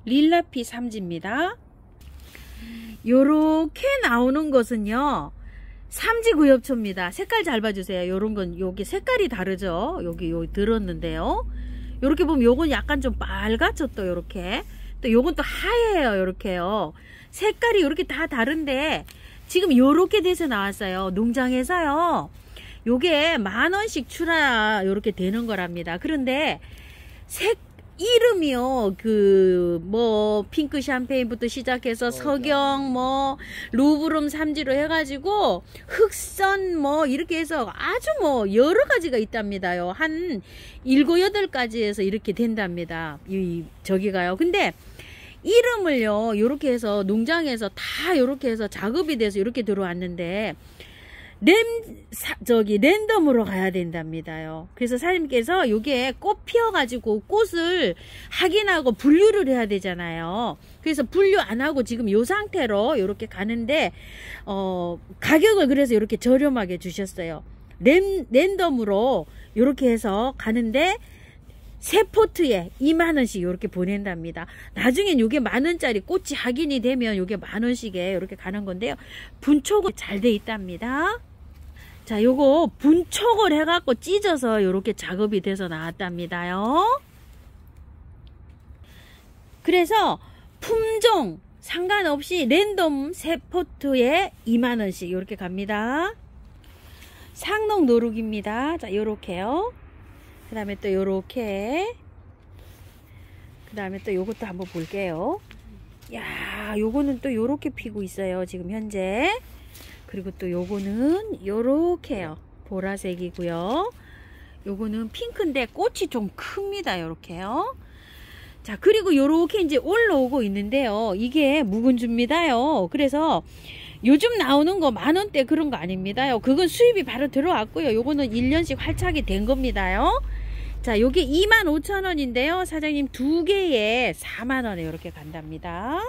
릴라피 삼지입니다. 요렇게 나오는 것은요, 삼지구엽초입니다. 색깔 잘 봐주세요. 요런 건 여기 색깔이 다르죠. 여기 들었는데요. 요렇게 보면 요건 약간 좀 빨갛죠. 또 요렇게. 또 요건 또 하얘요. 요렇게요. 색깔이 요렇게 다 다른데 지금 요렇게 돼서 나왔어요. 농장에서요. 요게 만원씩 출하 요렇게 되는 거랍니다. 그런데 이름이요, 핑크 샴페인부터 시작해서 석영, 루브름 삼지로 해가지고, 흑선, 이렇게 해서 아주 여러 가지가 있답니다요. 한 7, 8가지 해서 이렇게 된답니다. 저기가요. 근데, 이름을요, 요렇게 해서, 농장에서 다 요렇게 해서 작업이 돼서 이렇게 들어왔는데, 랜덤으로 가야 된답니다요. 그래서 사장님께서 요게 꽃 피어가지고 꽃을 확인하고 분류를 해야 되잖아요. 그래서 분류 안 하고 지금 요 상태로 요렇게 가는데, 가격을 그래서 요렇게 저렴하게 주셨어요. 랜덤으로 요렇게 해서 가는데, 3포트에 2만원씩 요렇게 보낸답니다. 나중엔 요게 만원짜리 꽃이 확인이 되면 요게 만원씩에 요렇게 가는 건데요. 분촉은 잘 돼 있답니다. 자, 요거 분촉을 해갖고 찢어서 요렇게 작업이 돼서 나왔답니다요. 그래서 품종 상관없이 랜덤 3포트에 2만원씩 요렇게 갑니다. 상록 노룩입니다. 자, 요렇게요. 그 다음에 또 요렇게, 그 다음에 또 요것도 한번 볼게요. 야, 요거는 또 요렇게 피고 있어요, 지금 현재. 그리고 또 요거는 요렇게요, 보라색이고요. 요거는 핑크인데 꽃이 좀 큽니다, 요렇게요. 자, 그리고 요렇게 이제 올라오고 있는데요, 이게 묵은주입니다요. 그래서 요즘 나오는 거 만원대 그런 거 아닙니다요. 그건 수입이 바로 들어왔고요. 요거는 1년씩 활착이 된 겁니다요. 자, 요게 25,000원인데요. 사장님 2개에 4만원에 이렇게 간답니다.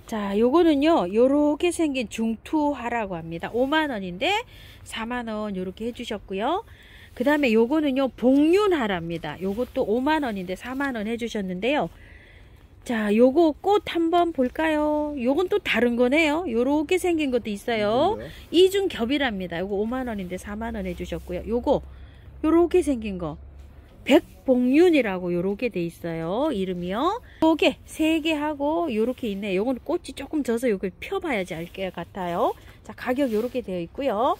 자, 요거는요, 요렇게 생긴 중투화라고 합니다. 5만원인데 4만원 요렇게 해주셨고요. 그 다음에 요거는요, 복륜화랍니다. 요것도 5만원인데 4만원 해주셨는데요. 자, 요거 꽃 한번 볼까요? 요건 또 다른 거네요. 요렇게 생긴 것도 있어요. 이중겹이랍니다. 요거 5만원인데 4만원 해주셨고요. 요거 요렇게 생긴 거 백복륜이라고 요렇게 돼 있어요. 이름이요. 요게 3개 하고 요렇게 있네. 요건 꽃이 조금 져서 요걸 펴봐야지 알 것 같아요. 자, 가격 요렇게 되어 있고요.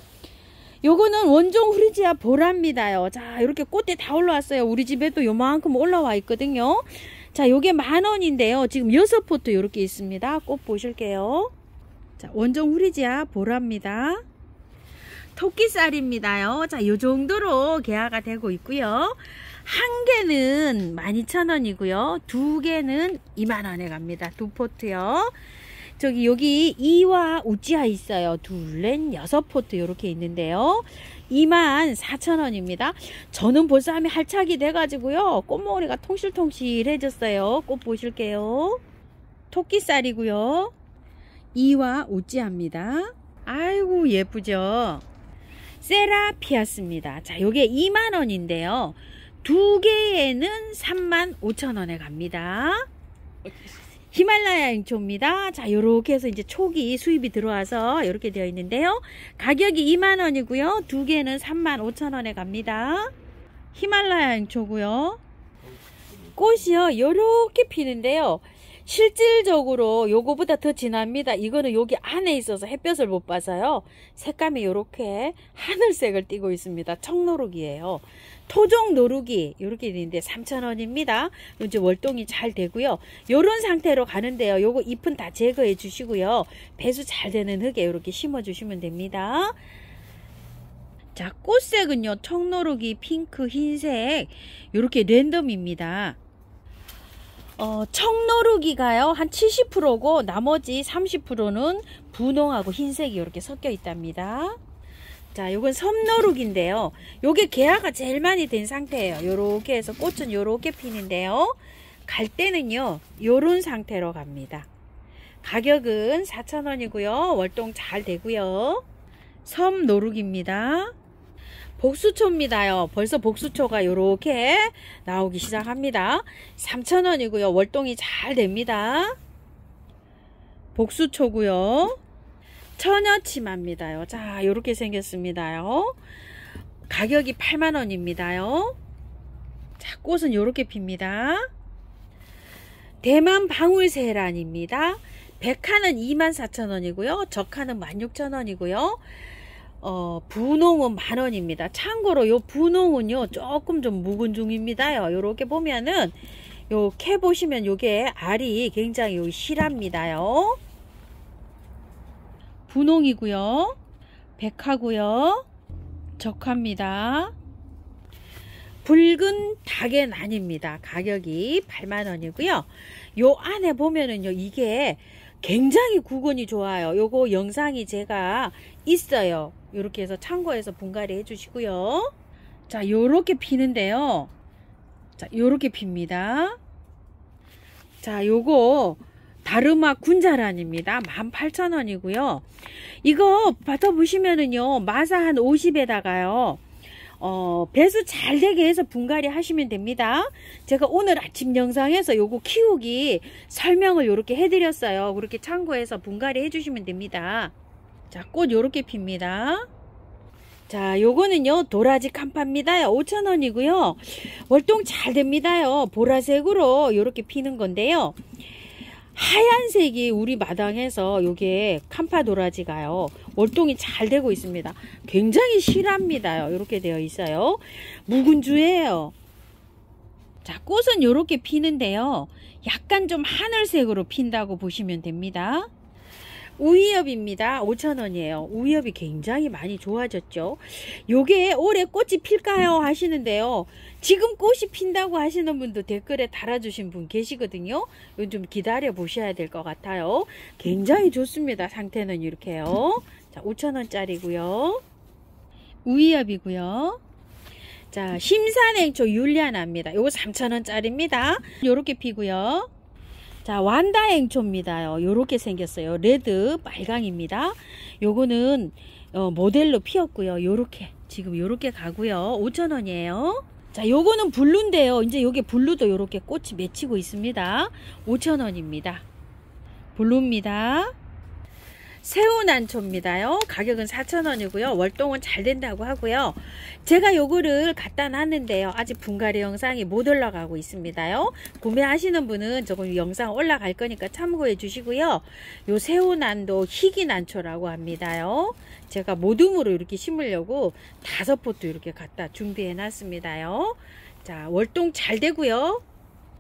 요거는 원종 후리지아 보라입니다요. 자, 이렇게 꽃대 다 올라왔어요. 우리 집에도 요만큼 올라와 있거든요. 자, 요게 만원인데요. 지금 6포트 요렇게 있습니다. 꽃 보실게요. 자, 원종 후리지아 보라입니다. 토끼살입니다요. 자, 요 정도로 개화가 되고 있고요. 한 개는 12,000원이고요. 2개는 2만원에 갑니다. 2포트요. 여기 이와 우찌아 있어요. 둘넷 6포트 요렇게 있는데요. 24,000원입니다. 저는 벌써 하면 할착이 돼가지고요. 꽃머리가 통실통실해졌어요. 꽃 보실게요. 토끼살이고요. 이와 우찌아입니다. 아이고 예쁘죠. 세라피아스입니다. 자, 요게 2만원인데요. 2개에는 35,000원에 갑니다. 히말라야 앵초입니다. 자, 요렇게 해서 이제 촉이 수입이 들어와서 이렇게 되어 있는데요. 가격이 2만원이고요. 2개는 35,000원에 갑니다. 히말라야 앵초고요. 꽃이요, 요렇게 피는데요. 실질적으로 요거보다 더 진합니다. 이거는 여기 안에 있어서 햇볕을 못 봐서요. 색감이 요렇게 하늘색을 띠고 있습니다. 청노룩이에요. 토종 노룩이 요렇게 있는데 3,000원입니다. 이제 월동이 잘 되고요. 요런 상태로 가는데요. 요거 잎은 다 제거해 주시고요. 배수 잘 되는 흙에 이렇게 심어 주시면 됩니다. 자, 꽃색은요, 청노룩이 핑크, 흰색 요렇게 랜덤입니다. 청노루기가요 한 70%고 나머지 30%는 분홍하고 흰색이 이렇게 섞여 있답니다. 자, 요건 섬노룩인데요. 요게 개화가 제일 많이 된 상태예요. 요렇게 해서 꽃은 요렇게 피는데요. 갈 때는요 요런 상태로 갑니다. 가격은 4,000원이고요. 월동 잘 되고요. 섬 노룩입니다. 복수초입니다요. 벌써 복수초가 요렇게 나오기 시작합니다. 3,000원이고요. 월동이 잘 됩니다. 복수초고요. 처녀치마입니다요. 자, 요렇게 생겼습니다요. 가격이 8만원입니다요. 자, 꽃은 요렇게 핍니다. 대만 방울세란입니다. 백화는 24,000원이고요. 적화는 16,000원이고요. 분홍은 만원입니다. 참고로 요 분홍은요 조금 좀 묵은 중입니다요. 요렇게 보면은 요 캐 보시면 요게 알이 굉장히 요 실합니다요. 분홍이고요. 백화고요. 적화입니다. 붉은 닭의 난입니다. 가격이 8만원이고요. 요 안에 보면은요 이게 굉장히 구근이 좋아요. 요거 영상이 제가 있어요. 요렇게 해서 참고해서 분갈이 해주시고요. 자, 요렇게 피는데요. 자, 요렇게 핍니다. 자, 요거 다르마 군자란입니다. 18,000원이고요. 이거 받아보시면은요 마사 한 50에다가요 배수 잘 되게 해서 분갈이 하시면 됩니다. 제가 오늘 아침 영상에서 요거 키우기 설명을 요렇게 해드렸어요. 그렇게 참고해서 분갈이 해주시면 됩니다. 자, 꽃 요렇게 핍니다. 자, 요거는요 도라지 칸파입니다. 5,000원이고요. 월동 잘 됩니다요. 보라색으로 요렇게 피는 건데요. 하얀색이 우리 마당에서 요게 칸파 도라지가요 월동이 잘 되고 있습니다. 굉장히 실합니다요. 이렇게 되어 있어요. 묵은주예요. 자, 꽃은 요렇게 피는데요 약간 좀 하늘색으로 핀다고 보시면 됩니다. 우이엽입니다. 5,000원이에요. 우이엽이 굉장히 많이 좋아졌죠. 요게 올해 꽃이 필까요 하시는데요 지금 꽃이 핀다고 하시는 분도 댓글에 달아주신 분 계시거든요. 이건 좀 기다려 보셔야 될 것 같아요. 굉장히 좋습니다. 상태는 이렇게요. 자, 5,000원짜리고요. 우이엽이고요. 자, 심산행초 율리아나입니다. 요거 3,000원짜리입니다. 요렇게 피고요. 자, 완다행초입니다요. 요렇게 생겼어요. 레드 빨강입니다. 요거는 모델로 피었고요. 요렇게 지금 요렇게 가고요. 5,000원이에요. 자, 요거는 블루인데요. 이제 요게 블루도 요렇게 꽃이 맺히고 있습니다. 5,000원입니다. 블루입니다. 새우난초입니다요. 가격은 4,000원이고요. 월동은 잘 된다고 하고요. 제가 요거를 갖다 놨는데요. 아직 분갈이 영상이 못 올라가고 있습니다요. 구매하시는 분은 조금 영상 올라갈 거니까 참고해 주시고요. 요 새우난도 희귀난초라고 합니다요. 제가 모둠으로 이렇게 심으려고 5포트 이렇게 갖다 준비해 놨습니다요. 자, 월동 잘 되고요.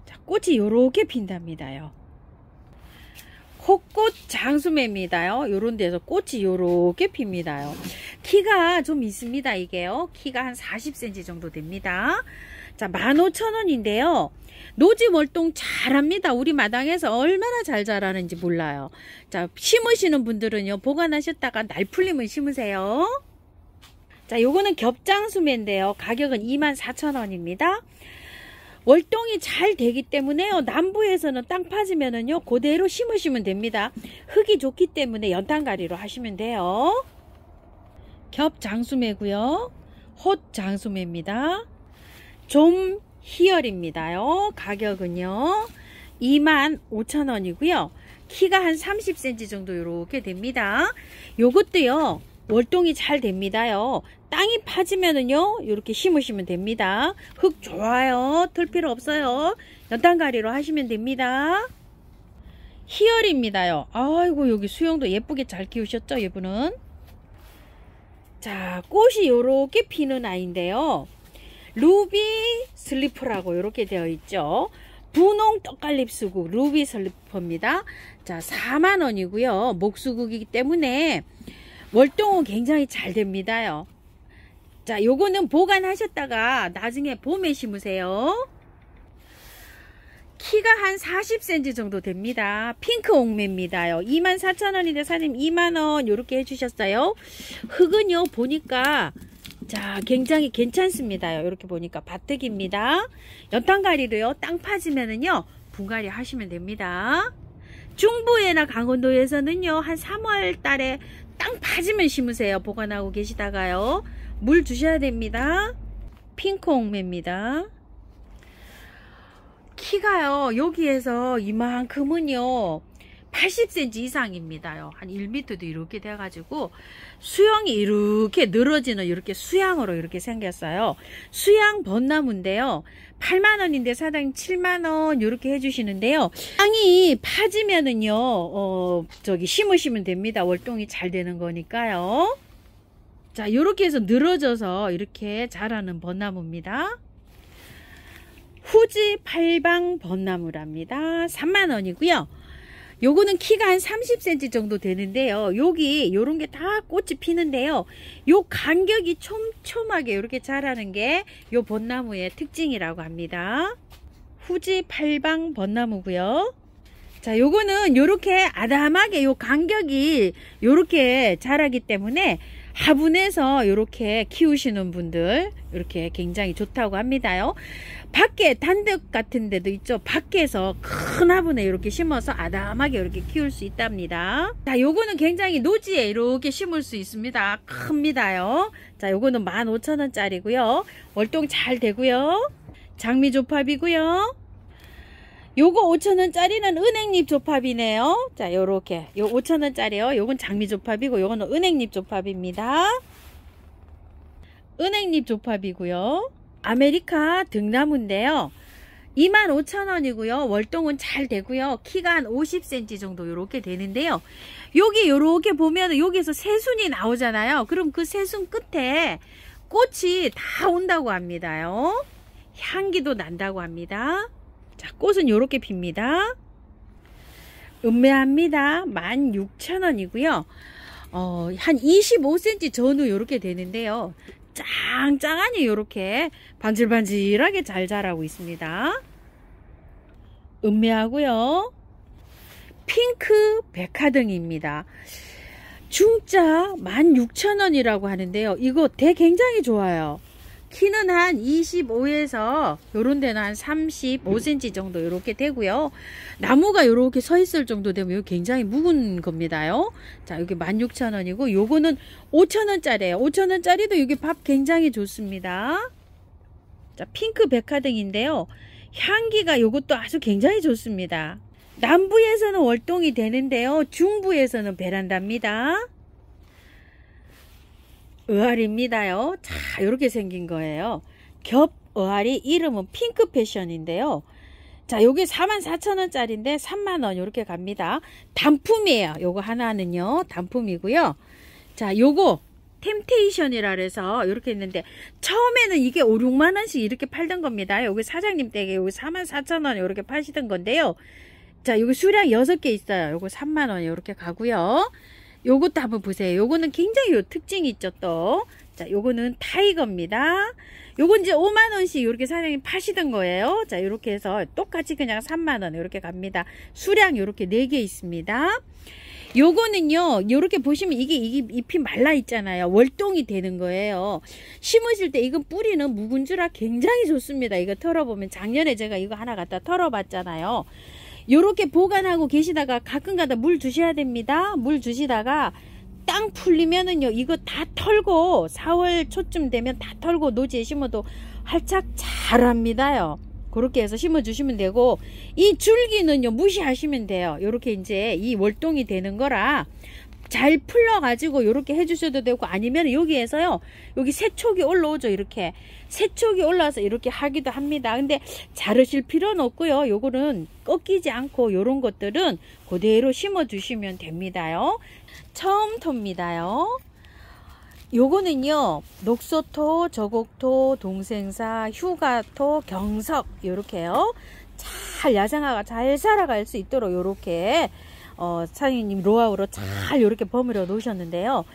자, 꽃이 요렇게 핀답니다요. 코꽃 장수매입니다요. 요런 데서 꽃이 요렇게 핍니다요. 키가 좀 있습니다. 이게요. 키가 한 40cm 정도 됩니다. 자, 15,000원인데요. 노지 월동 잘합니다. 우리 마당에서 얼마나 잘 자라는지 몰라요. 자, 심으시는 분들은요 보관하셨다가 날 풀리면 심으세요. 자, 요거는 겹장수매인데요. 가격은 24,000원입니다. 월동이 잘 되기 때문에요. 남부에서는 땅 파지면은요 그대로 심으시면 됩니다. 흙이 좋기 때문에 연탄가리로 하시면 돼요. 겹장수매고요. 홑장수매입니다. 좀 희열입니다요. 가격은요 25,000원이고요. 키가 한 30cm 정도 이렇게 됩니다. 요것도요 월동이 잘 됩니다요. 땅이 파지면은요 이렇게 심으시면 됩니다. 흙 좋아요. 틀 필요 없어요. 연탄가리로 하시면 됩니다. 희열입니다요. 아이고, 여기 수영도 예쁘게 잘 키우셨죠 이분은. 자, 꽃이 요렇게 피는 아이인데요. 루비 슬리퍼라고 이렇게 되어 있죠. 분홍 떡갈립수국 루비 슬리퍼입니다. 자, 4만원이고요 목수국이기 때문에 월동은 굉장히 잘 됩니다요. 자, 요거는 보관하셨다가 나중에 봄에 심으세요. 키가 한 40cm 정도 됩니다. 핑크 옥매입니다요. 24,000원인데 사장님 2만원 요렇게 해주셨어요. 흙은요 보니까 자, 굉장히 괜찮습니다요. 이렇게 보니까 바특입니다. 연탄가리로요. 땅 파지면은요, 분갈이 하시면 됩니다. 중부에나 강원도에서는요, 한 3월 달에 땅 파지면 심으세요. 보관하고 계시다가요. 물 주셔야 됩니다. 핑크옥매입니다. 키가요, 여기에서 이만큼은요, 80cm 이상입니다요. 한 1m도 이렇게 돼가지고 수영이 이렇게 늘어지는 이렇게 수양으로 이렇게 생겼어요. 수양 벚나무인데요. 8만원인데 사장님 7만원 이렇게 해주시는데요. 땅이 파지면은요, 저기 심으시면 됩니다. 월동이 잘 되는 거니까요. 자, 이렇게 해서 늘어져서 이렇게 자라는 벚나무입니다. 후지 팔방 벚나무랍니다. 3만원이고요. 요거는 키가 한 30cm 정도 되는데요. 여기 요런 게 다 꽃이 피는데요. 요 간격이 촘촘하게 이렇게 자라는 게 요 벚나무의 특징이라고 합니다. 후지 팔방 벚나무고요. 자, 요거는 요렇게 아담하게 요 간격이 요렇게 자라기 때문에 화분에서 이렇게 키우시는 분들 이렇게 굉장히 좋다고 합니다요. 밖에 단독 같은 데도 있죠. 밖에서 큰 화분에 이렇게 심어서 아담하게 이렇게 키울 수 있답니다. 자, 요거는 굉장히 노지에 이렇게 심을 수 있습니다. 큽니다요. 자, 요거는 15,000원짜리고요. 월동 잘 되고요. 장미조팝이고요. 요거 5,000원짜리는 은행잎 조팝이네요. 자, 요렇게 요 5,000원짜리요. 요건 장미조팝이고 요거는 은행잎 조팝입니다. 은행잎 조팝이고요. 아메리카 등나무인데요. 25,000원이고요. 월동은 잘 되고요. 키가 한 50cm 정도 요렇게 되는데요. 여기 요렇게 보면 여기에서 새순이 나오잖아요. 그럼 그 새순 끝에 꽃이 다 온다고 합니다요. 향기도 난다고 합니다. 자, 꽃은 요렇게 핍니다. 음매합니다. 16,000원이고요. 한 25cm 전후 요렇게 되는데요. 짱짱하니 요렇게 반질반질하게 잘 자라고 있습니다. 음매하고요. 핑크 백화등입니다. 중짜 16,000원이라고 하는데요. 이거 굉장히 좋아요. 키는 한 25에서 요런 데는 한 35cm 정도 이렇게 되고요. 나무가 이렇게 서 있을 정도 되면 이거 굉장히 묵은 겁니다요. 자, 여기 16,000원이고 요거는 5,000원짜리예요. 5,000원짜리도 이게 밥 굉장히 좋습니다. 자, 핑크 백화등인데요. 향기가 요것도 아주 굉장히 좋습니다. 남부에서는 월동이 되는데요. 중부에서는 베란다입니다. 의아리입니다요. 자, 이렇게 생긴 거예요. 겹 의아리, 이름은 핑크 패션인데요. 자, 요게 44,000원짜리인데 3만원 이렇게 갑니다. 단품이에요. 요거 하나는요. 단품이고요. 자, 요거 템테이션이라 그래서 이렇게 있는데 처음에는 이게 5, 6만원씩 이렇게 팔던 겁니다. 여기 사장님 댁에 여기 44,000원 이렇게 파시던 건데요. 자, 요거 수량 6개 있어요. 요거 3만원 이렇게 가고요. 요것도 한번 보세요. 요거는 굉장히 요 특징이 있죠, 또. 자, 요거는 타이거입니다. 요건 이제 5만원씩 이렇게 사장님 파시던 거예요. 자, 요렇게 해서 똑같이 그냥 3만원 이렇게 갑니다. 수량 요렇게 4개 있습니다. 요거는요, 요렇게 보시면 이게 잎이 말라 있잖아요. 월동이 되는 거예요. 심으실 때 이건 뿌리는 묵은 줄라 굉장히 좋습니다. 이거 털어보면 작년에 제가 이거 하나 갖다 털어봤잖아요. 요렇게 보관하고 계시다가 가끔가다 물 주셔야 됩니다. 물 주시다가 땅 풀리면은요, 이거 다 털고 4월 초쯤 되면 다 털고 노지에 심어도 활짝 자랍니다요. 그렇게 해서 심어 주시면 되고, 이 줄기는요 무시하시면 돼요. 요렇게 이제 이 월동이 되는 거라 잘 풀러 가지고 요렇게 해 주셔도 되고, 아니면 여기에서요, 여기 새촉이 올라오죠. 이렇게 새촉이 올라와서 이렇게 하기도 합니다. 근데 자르실 필요는 없고요. 요거는 꺾이지 않고 요런 것들은 그대로 심어 주시면 됩니다요. 처음토입니다요. 요거는요, 녹소토, 저곡토, 동생사, 휴가토, 경석 요렇게요. 잘 야생화가 잘 살아갈 수 있도록 요렇게 사장님 로아우로 잘 요렇게 버무려 놓으셨는데요.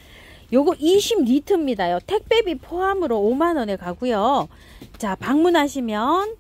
요거 20리터입니다요. 택배비 포함으로 5만원에 가고요. 자, 방문하시면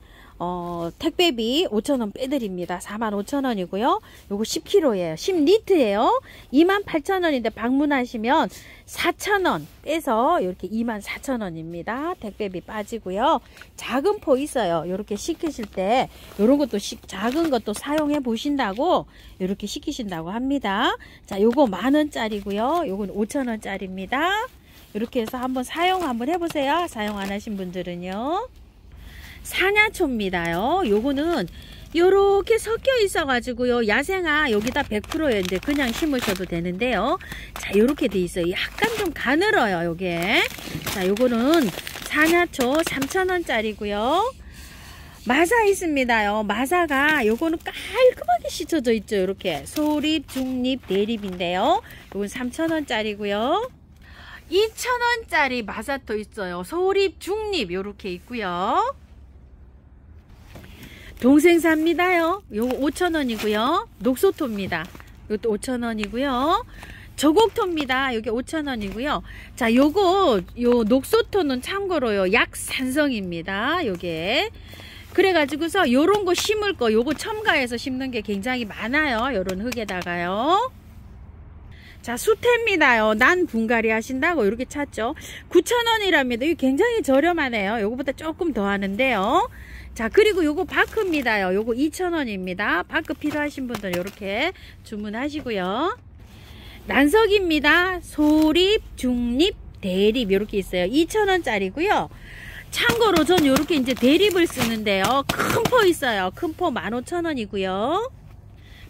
택배비 5,000원 빼드립니다. 45,000원이고요. 요거 10kg예요. 10리터예요. 28,000원인데 방문하시면 4,000원 빼서 이렇게 24,000원입니다. 택배비 빠지고요. 작은 포 있어요. 이렇게 시키실 때 이런 것도 작은 것도 사용해 보신다고 이렇게 시키신다고 합니다. 자, 요거 10,000원짜리고요. 요건 5,000원짜리입니다. 이렇게 해서 한번 사용 한번 해보세요. 사용 안 하신 분들은요. 사냐초입니다요. 요거는 요렇게 섞여 있어 가지고요. 야생화 여기다 100%였는데 그냥 심으셔도 되는데요. 자, 요렇게 돼 있어요. 약간 좀 가늘어요, 요게. 자, 요거는 사냐초 3,000원짜리고요. 마사 있습니다요. 마사가 요거는 깔끔하게 씻어져 있죠. 이렇게 소립, 중립, 대립인데요. 요건 3,000원짜리고요. 2,000원짜리 마사토 있어요. 소립, 중립 요렇게 있고요. 동생 삽니다요. 요거 5,000원이고요. 녹소토입니다. 이것도 5,000원이고요. 저곡토입니다. 여기 5,000원이고요. 자, 요거 요 녹소토는 참고로요. 약산성입니다. 요게. 그래가지고서 요런 거 심을 거 요거 첨가해서 심는 게 굉장히 많아요. 요런 흙에다가요. 자, 수태입니다요. 난 분갈이 하신다고 이렇게 찾죠. 9,000원이랍니다. 이거 굉장히 저렴하네요. 요거보다 조금 더 하는데요. 자, 그리고 요거 바크입니다요. 요거 2,000원입니다. 바크 필요하신 분들 이렇게 주문하시고요. 난석입니다. 소립, 중립, 대립 이렇게 있어요. 2,000원짜리고요. 참고로 전 이렇게 이제 대립을 쓰는데요. 큰 포 있어요. 큰 포 15,000원이고요.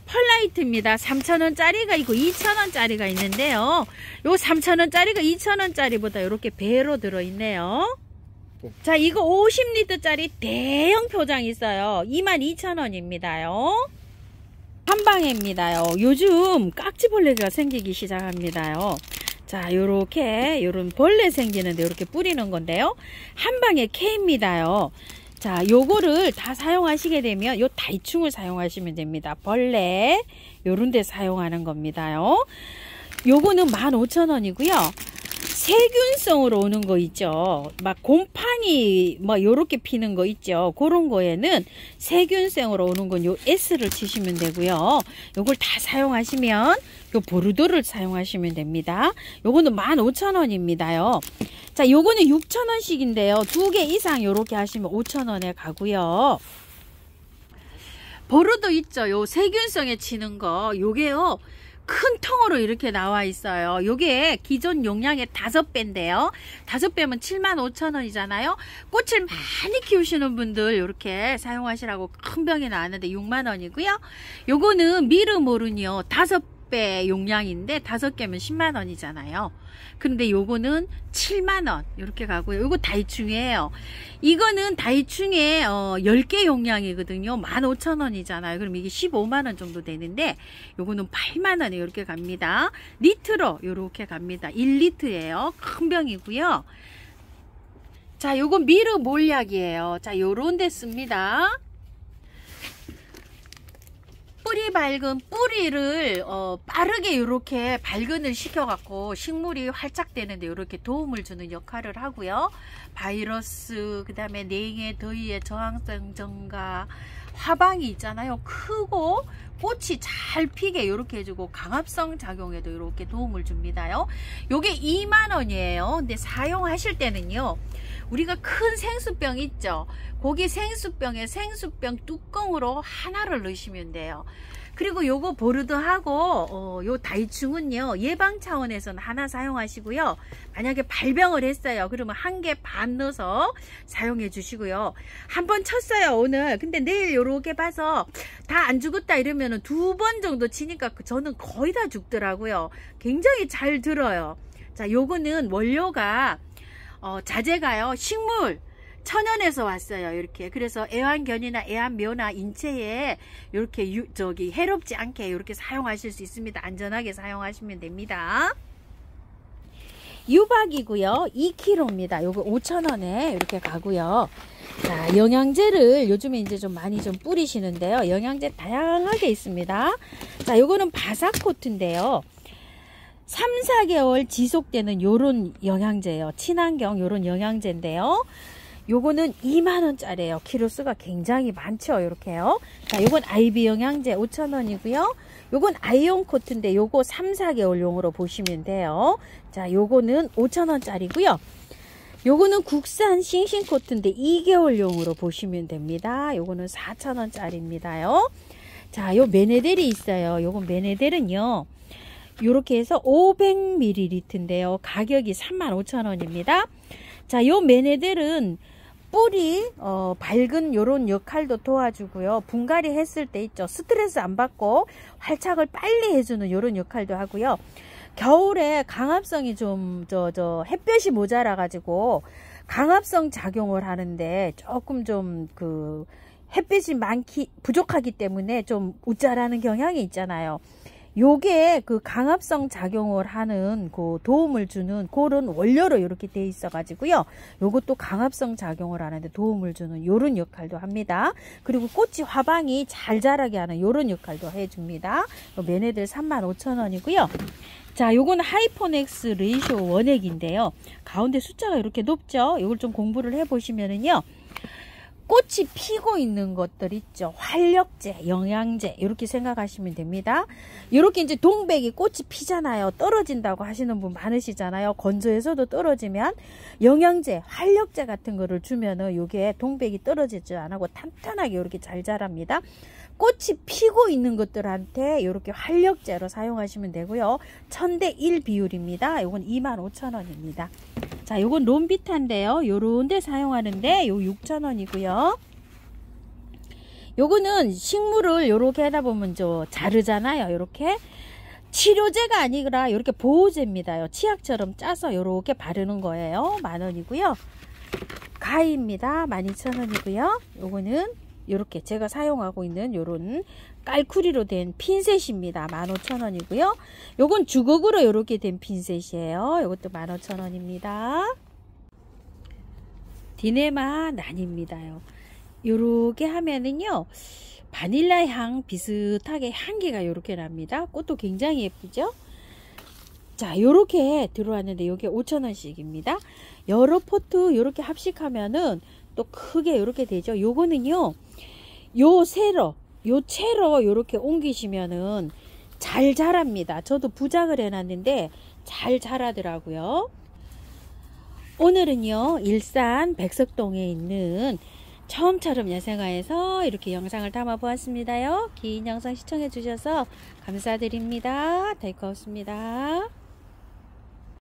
펄라이트입니다. 3,000원짜리가 있고 2,000원짜리가 있는데요. 요 3,000원짜리가 2,000원짜리보다 이렇게 배로 들어있네요. 자, 이거 50리터짜리 대형 표장 있어요. 22,000원입니다요. 한방에입니다요. 요즘 깍지벌레가 생기기 시작합니다요. 자, 요런 벌레 생기는데 이렇게 뿌리는 건데요. 한방에 K입니다요. 자, 요거를 다 사용하시게 되면 요 다이충을 사용하시면 됩니다. 벌레 요런 데 사용하는 겁니다요. 요거는 15,000원이고요. 세균성으로 오는 거 있죠. 막 곰팡이 뭐 요렇게 피는 거 있죠. 그런 거에는 세균성으로 오는 건 요 S를 치시면 되고요. 요걸 다 사용하시면 요 보르도를 사용하시면 됩니다. 요거는 15,000원입니다요. 자, 요거는 6,000원씩인데요. 2개 이상 요렇게 하시면 5,000원에 가고요. 보르도 있죠. 요 세균성에 치는 거 요게요. 큰 통으로 이렇게 나와 있어요. 요게 기존 용량의 5배인데요. 5배면 75,000원이잖아요. 꽃을 많이 키우시는 분들 이렇게 사용하시라고 큰 병이 나왔는데 6만원이고요. 요거는 미르모른이요. 5배 용량인데 5개면 10만원이잖아요. 근데 요거는 7만원 이렇게 가고요. 요거 다이충이에요. 이거는 다이충의 10개 용량이거든요. 15,000원이잖아요. 그럼 이게 15만원 정도 되는데 요거는 8만원에 이렇게 갑니다. 리트로 이렇게 갑니다. 1리터예요. 큰 병이고요. 자, 요건 미르 몰약이에요. 자, 요런 데 씁니다. 뿌리 밝은 뿌리를 빠르게 이렇게 발근을 시켜 갖고 식물이 활짝 되는데 이렇게 도움을 주는 역할을 하고요. 바이러스, 그 다음에 냉해, 더위에 저항성 증가, 화방이 있잖아요. 크고 꽃이 잘 피게 이렇게 해주고 강압성 작용에도 이렇게 도움을 줍니다요. 요게 2만원이에요. 근데 사용하실 때는요, 우리가 큰 생수병 있죠. 거기 생수병에 생수병 뚜껑으로 하나를 넣으시면 돼요. 그리고 요거 보르드하고 요 다이충은요, 예방 차원에서는 하나 사용하시고요. 만약에 발병을 했어요. 그러면 1개 반 넣어서 사용해 주시고요. 한번 쳤어요 오늘. 근데 내일 요렇게 봐서 다 안 죽었다 이러면은 2번 정도 치니까 저는 거의 다 죽더라고요. 굉장히 잘 들어요. 자, 요거는 원료가 자재가요, 식물 천연에서 왔어요. 이렇게. 그래서 애완견이나 애완묘나 인체에 이렇게 해롭지 않게 이렇게 사용하실 수 있습니다. 안전하게 사용하시면 됩니다. 유박이고요. 2kg입니다. 요거 5,000원에 이렇게 가고요. 자, 영양제를 요즘에 이제 좀 많이 좀 뿌리시는데요. 영양제 다양하게 있습니다. 자, 요거는 바사코트인데요. 3, 4개월 지속되는 요런 영양제예요. 친환경 요런 영양제인데요. 요거는 2만원짜리예요. 키로수가 굉장히 많죠. 요렇게요. 자, 요건 아이비 영양제 5,000원이고요. 요건 아이온 코트인데 요거 3, 4개월용으로 보시면 돼요. 자, 요거는 5,000원짜리고요. 요거는 국산 싱싱 코트인데 2개월용으로 보시면 됩니다. 요거는 4,000원짜리입니다요. 자, 요 메네델이 있어요. 요건 메네델은요. 요렇게 해서 500ml인데요. 가격이 35,000원입니다. 자, 요 메네델은 뿌리 밝은 요런 역할도 도와주고요. 분갈이 했을 때 있죠. 스트레스 안 받고 활착을 빨리 해주는 요런 역할도 하고요. 겨울에 강압성이 좀 햇볕이 모자라 가지고 강압성 작용을 하는데 조금 좀 그 햇빛이 부족하기 때문에 좀 우짜라는 경향이 있잖아요. 요게 그 강압성 작용을 하는 그 도움을 주는 그런 원료로 이렇게 돼 있어 가지고요. 요것도 강압성 작용을 하는데 도움을 주는 요런 역할도 합니다. 그리고 꽃이 화방이 잘 자라게 하는 요런 역할도 해줍니다. 메네델 35,000원이고요. 자, 요건 하이포넥스 레이쇼 원액인데요. 가운데 숫자가 이렇게 높죠. 요걸 좀 공부를 해 보시면은요. 꽃이 피고 있는 것들 있죠. 활력제, 영양제 이렇게 생각하시면 됩니다. 이렇게 이제 동백이 꽃이 피잖아요. 떨어진다고 하시는 분 많으시잖아요. 건조해서도 떨어지면 영양제, 활력제 같은 거를 주면은 요게 동백이 떨어지지 않고 탄탄하게 이렇게 잘 자랍니다. 꽃이 피고 있는 것들한테 이렇게 활력제로 사용하시면 되고요. 1000대1 비율입니다. 요건 25,000원입니다. 자, 요건 롬비타인데요. 요런데 사용하는데 요 6,000원이고요. 요거는 식물을 요렇게 하다 보면 자르잖아요. 요렇게 치료제가 아니라 요렇게 보호제입니다. 치약처럼 짜서 요렇게 바르는 거예요. 10,000원이고요. 가위입니다. 12,000원이고요. 요거는 요렇게 제가 사용하고 있는 요런 깔쿠리로 된 핀셋입니다. 15,000원이고요. 요건 주걱으로 요렇게 된 핀셋이에요. 요것도 15,000원입니다. 디네마 난입니다요. 요렇게 하면은요. 바닐라 향 비슷하게 향기가 요렇게 납니다. 꽃도 굉장히 예쁘죠? 자, 요렇게 들어왔는데 요게 5,000원씩입니다. 여러 포트 요렇게 합식하면은 또 크게 요렇게 되죠. 요거는요. 요 채로 요렇게 옮기시면은 잘 자랍니다. 저도 부작을 해놨는데 잘 자라더라고요. 오늘은요. 일산 백석동에 있는 처음처럼 야생화에서 이렇게 영상을 담아 보았습니다요. 긴 영상 시청해 주셔서 감사드립니다. 될 것 없습니다.